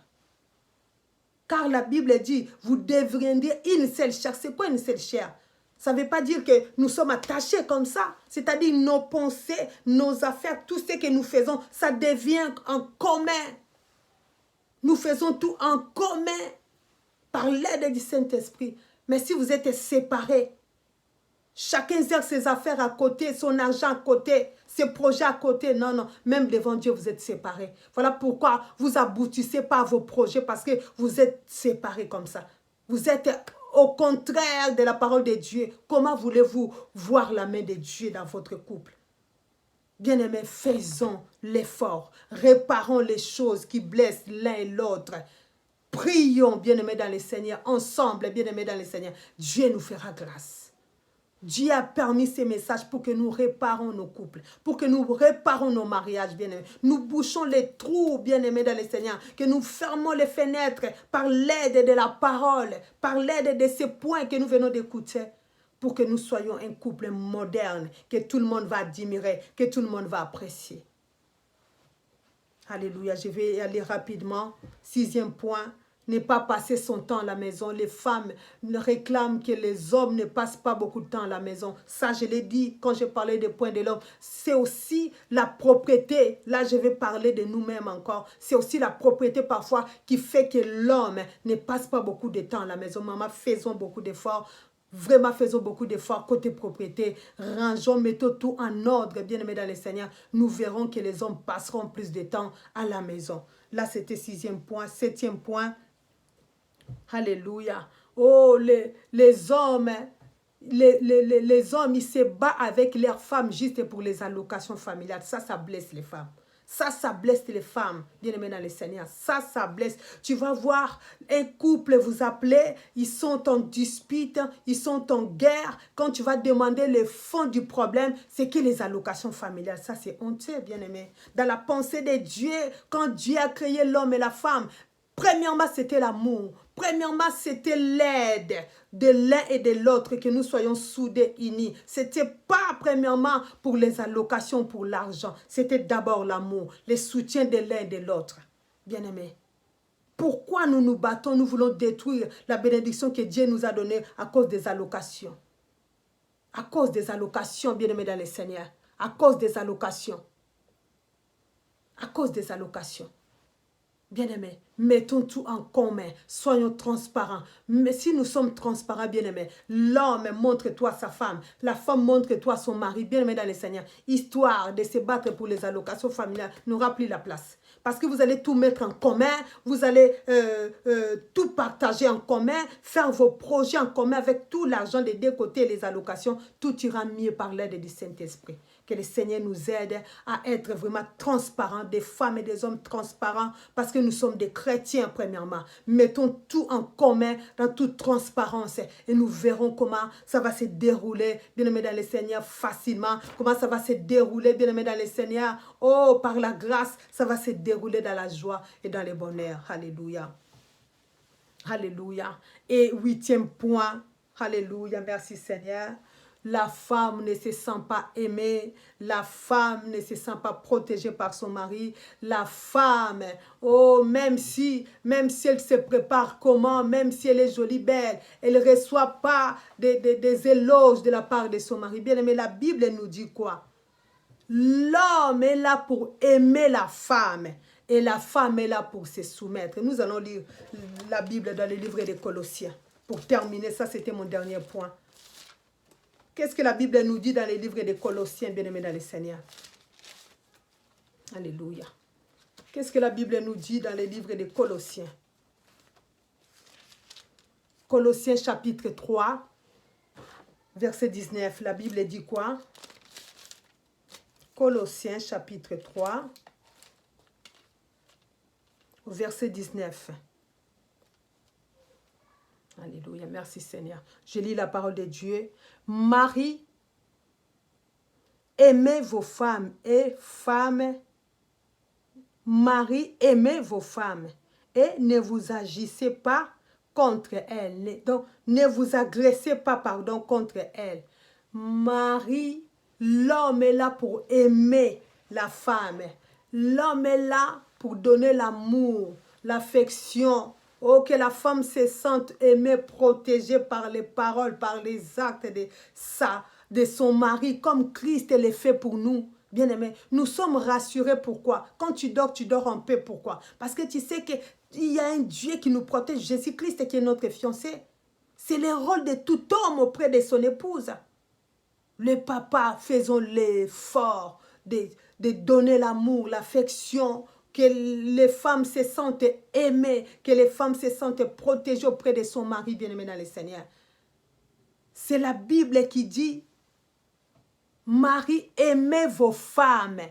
Car la Bible dit, vous devriez dire une seule chair. C'est quoi une seule chair? Ça ne veut pas dire que nous sommes attachés comme ça. C'est-à-dire nos pensées, nos affaires, tout ce que nous faisons, ça devient en commun. Nous faisons tout en commun par l'aide du Saint-Esprit. Mais si vous êtes séparés, chacun gère ses affaires à côté, son argent à côté, ses projets à côté. Non, non, même devant Dieu, vous êtes séparés. Voilà pourquoi vous aboutissez pas à vos projets, parce que vous êtes séparés comme ça. Vous êtes au contraire de la parole de Dieu. Comment voulez-vous voir la main de Dieu dans votre couple? Bien-aimés, faisons l'effort. Réparons les choses qui blessent l'un et l'autre. Prions, bien-aimés dans le Seigneur, ensemble, bien-aimés dans le Seigneur. Dieu nous fera grâce. Dieu a permis ces messages pour que nous réparons nos couples, pour que nous réparons nos mariages, bien-aimés. Nous bouchons les trous, bien-aimés dans le Seigneur, que nous fermons les fenêtres par l'aide de la parole, par l'aide de ces points que nous venons d'écouter, pour que nous soyons un couple moderne, que tout le monde va admirer, que tout le monde va apprécier. Alléluia, je vais aller rapidement. 6e point. Ne pas passer son temps à la maison. Les femmes réclament que les hommes ne passent pas beaucoup de temps à la maison. Ça, je l'ai dit quand je parlais des points de l'homme. C'est aussi la propriété. Là, je vais parler de nous-mêmes encore. C'est aussi la propriété parfois qui fait que l'homme ne passe pas beaucoup de temps à la maison. Maman, faisons beaucoup d'efforts. Vraiment, faisons beaucoup d'efforts côté propriété. Rangeons, mettons tout en ordre, bien-aimés dans le Seigneur. Nous verrons que les hommes passeront plus de temps à la maison. Là, c'était 6e point. 7e point. Alléluia. Oh, les hommes, les hommes, ils se battent avec leurs femmes juste pour les allocations familiales. Ça blesse les femmes. Ça blesse les femmes, bien-aimées dans le Seigneur. Ça blesse. Tu vas voir un couple vous appeler, ils sont en dispute, ils sont en guerre. Quand tu vas demander le fond du problème, c'est que les allocations familiales, ça c'est honteux, bien-aimé. Dans la pensée de Dieu, quand Dieu a créé l'homme et la femme, premièrement, c'était l'amour. Premièrement, c'était l'aide de l'un et de l'autre, que nous soyons soudés, unis. Ce n'était pas premièrement pour les allocations, pour l'argent. C'était d'abord l'amour, le soutien de l'un et de l'autre. Bien-aimés, pourquoi nous nous battons, nous voulons détruire la bénédiction que Dieu nous a donnée à cause des allocations? À cause des allocations, bien-aimés dans le Seigneur. À cause des allocations. À cause des allocations. Bien-aimés, mettons tout en commun, soyons transparents. Mais si nous sommes transparents, bien-aimés, l'homme montre-toi sa femme, la femme montre-toi son mari, bien-aimés dans le Seigneur, histoire de se battre pour les allocations familiales n'aura plus la place. Parce que vous allez tout mettre en commun, vous allez tout partager en commun, faire vos projets en commun avec tout l'argent des deux côtés, les allocations, tout ira mieux par l'aide du Saint-Esprit. Que le Seigneur nous aide à être vraiment transparents, des femmes et des hommes transparents, parce que nous sommes des chrétiens premièrement. Mettons tout en commun, dans toute transparence, et nous verrons comment ça va se dérouler, bien-aimés dans le Seigneur, facilement, comment ça va se dérouler, bien-aimés dans le Seigneur. Oh, par la grâce, ça va se dérouler dans la joie et dans le bonheur. Alléluia. Alléluia. Et 8e point, alléluia, merci Seigneur. La femme ne se sent pas aimée, la femme ne se sent pas protégée par son mari, la femme, oh, même si elle se prépare comment, même si elle est jolie, belle, elle ne reçoit pas des éloges de la part de son mari. Bien aimé, la Bible nous dit quoi? L'homme est là pour aimer la femme et la femme est là pour se soumettre. Nous allons lire la Bible dans le livre des Colossiens. Pour terminer, ça c'était mon dernier point. Qu'est-ce que la Bible nous dit dans les livres des Colossiens, bien-aimés dans le Seigneur? Alléluia. Qu'est-ce que la Bible nous dit dans les livres des Colossiens? Colossiens chapitre 3, verset 19. La Bible dit quoi? Colossiens chapitre 3, verset 19. Alléluia, merci Seigneur. Je lis la parole de Dieu. Marie, aimez vos femmes et femmes. Marie, aimez vos femmes et ne vous agissez pas contre elles. Donc, ne vous agressez pas, pardon, contre elles. Marie, l'homme est là pour aimer la femme. L'homme est là pour donner l'amour, l'affection. Oh, que la femme se sente aimée, protégée par les paroles, par les actes de son mari, comme Christ le fait pour nous. Bien-aimés, nous sommes rassurés. Pourquoi? Quand tu dors en paix. Pourquoi? Parce que tu sais qu'il y a un Dieu qui nous protège, Jésus-Christ qui est notre fiancé. C'est le rôle de tout homme auprès de son épouse. Les papas, faisons l'effort de donner l'amour, l'affection, que les femmes se sentent aimées, que les femmes se sentent protégées auprès de son mari, bien-aimé dans le Seigneur. C'est la Bible qui dit, Marie, aimez vos femmes.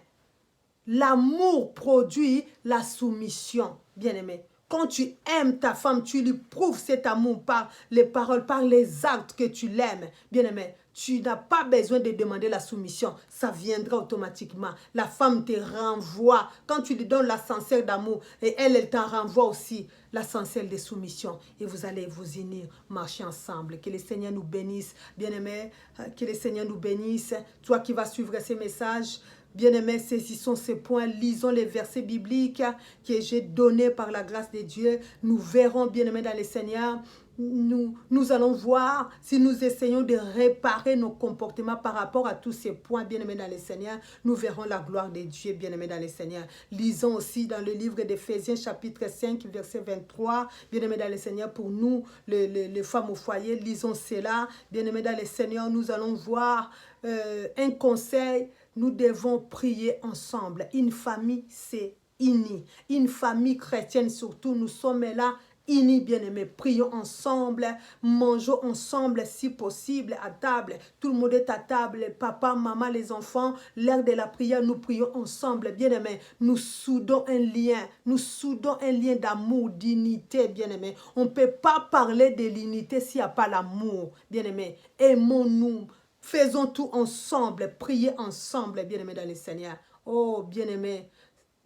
L'amour produit la soumission, bien-aimé. Quand tu aimes ta femme, tu lui prouves cet amour par les paroles, par les actes que tu l'aimes, bien-aimé. Tu n'as pas besoin de demander la soumission. Ça viendra automatiquement. La femme te renvoie. Quand tu lui donnes l'ascenseur d'amour, et elle t'en renvoie aussi l'ascenseur de soumission. Et vous allez vous unir, marcher ensemble. Que le Seigneur nous bénisse. Bien-aimé, que le Seigneur nous bénisse. Toi qui vas suivre ces messages, bien-aimés, saisissons ces points, lisons les versets bibliques que j'ai donnés par la grâce de Dieu. Nous verrons, bien-aimés, dans le Seigneur. Nous allons voir si nous essayons de réparer nos comportements par rapport à tous ces points, bien-aimés dans le Seigneur. Nous verrons la gloire de Dieu, bien-aimés dans le Seigneur. Lisons aussi dans le livre d'Éphésiens, chapitre 5, verset 23, bien-aimés dans le Seigneur, pour nous, les femmes au foyer, lisons cela. Bien-aimés dans le Seigneur, nous allons voir un conseil. Nous devons prier ensemble. Une famille, c'est unie. Une famille chrétienne surtout, nous sommes là unis, bien-aimés. Prions ensemble, mangeons ensemble si possible à table. Tout le monde est à table, papa, maman, les enfants. L'heure de la prière, nous prions ensemble, bien-aimés. Nous soudons un lien d'amour, d'unité, bien-aimés. On ne peut pas parler de l'unité s'il n'y a pas l'amour, bien-aimés. Aimons-nous, faisons tout ensemble, priez ensemble, bien-aimés dans le Seigneur. Oh, bien-aimés,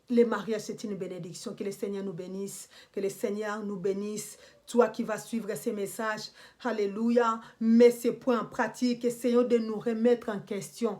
le mariage, c'est une bénédiction. Que le Seigneur nous bénisse. Que le Seigneur nous bénisse. Toi qui vas suivre ces messages, alléluia, mets ces points en pratique. Essayons de nous remettre en question.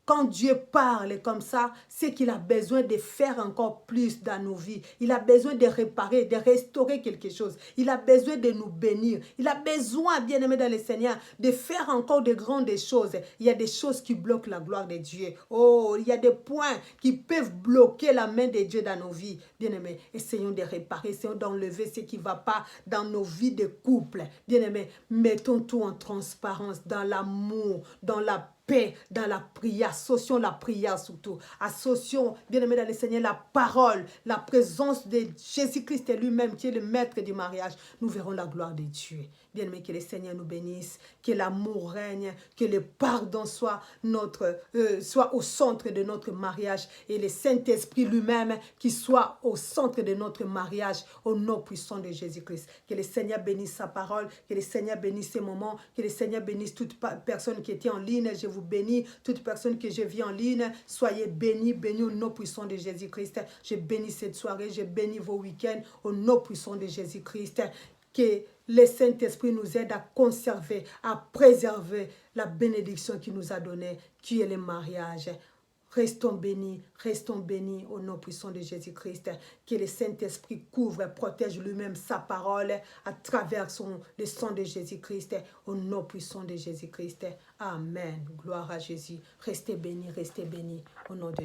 Quand Dieu parle comme ça, c'est qu'il a besoin de faire encore plus dans nos vies. Il a besoin de réparer, de restaurer quelque chose. Il a besoin de nous bénir. Il a besoin, bien-aimé dans le Seigneur, de faire encore de grandes choses. Il y a des choses qui bloquent la gloire de Dieu. Oh, il y a des points qui peuvent bloquer la main de Dieu dans nos vies. Bien-aimé, essayons de réparer, essayons d'enlever ce qui ne va pas dans nos vies de couple. Bien-aimé, mettons tout en transparence, dans l'amour, dans la paix, dans la prière. Associons la prière surtout. Associons, bien-aimé dans le Seigneur, la parole, la présence de Jésus-Christ lui-même qui est le maître du mariage. Nous verrons la gloire de Dieu. Bien-aimé, que le Seigneur nous bénisse, que l'amour règne, que le pardon soit au centre de notre mariage et le Saint-Esprit lui-même qui soit au centre de notre mariage au nom puissant de Jésus-Christ. Que le Seigneur bénisse sa parole, que le Seigneur bénisse ces moments, que le Seigneur bénisse toute personne qui était en ligne. Je vous bénis, toute personne que je vis en ligne. Soyez bénis, bénis au nom puissant de Jésus-Christ. Je bénis cette soirée, je bénis vos week-ends au nom puissant de Jésus-Christ. Que le Saint-Esprit nous aide à conserver, à préserver la bénédiction qu'il nous a donnée, qui est le mariage. Restons bénis au nom puissant de Jésus-Christ. Que le Saint-Esprit couvre et protège lui-même sa parole à travers le sang de Jésus-Christ. Au nom puissant de Jésus-Christ. Amen. Gloire à Jésus. Restez bénis au nom de Jésus.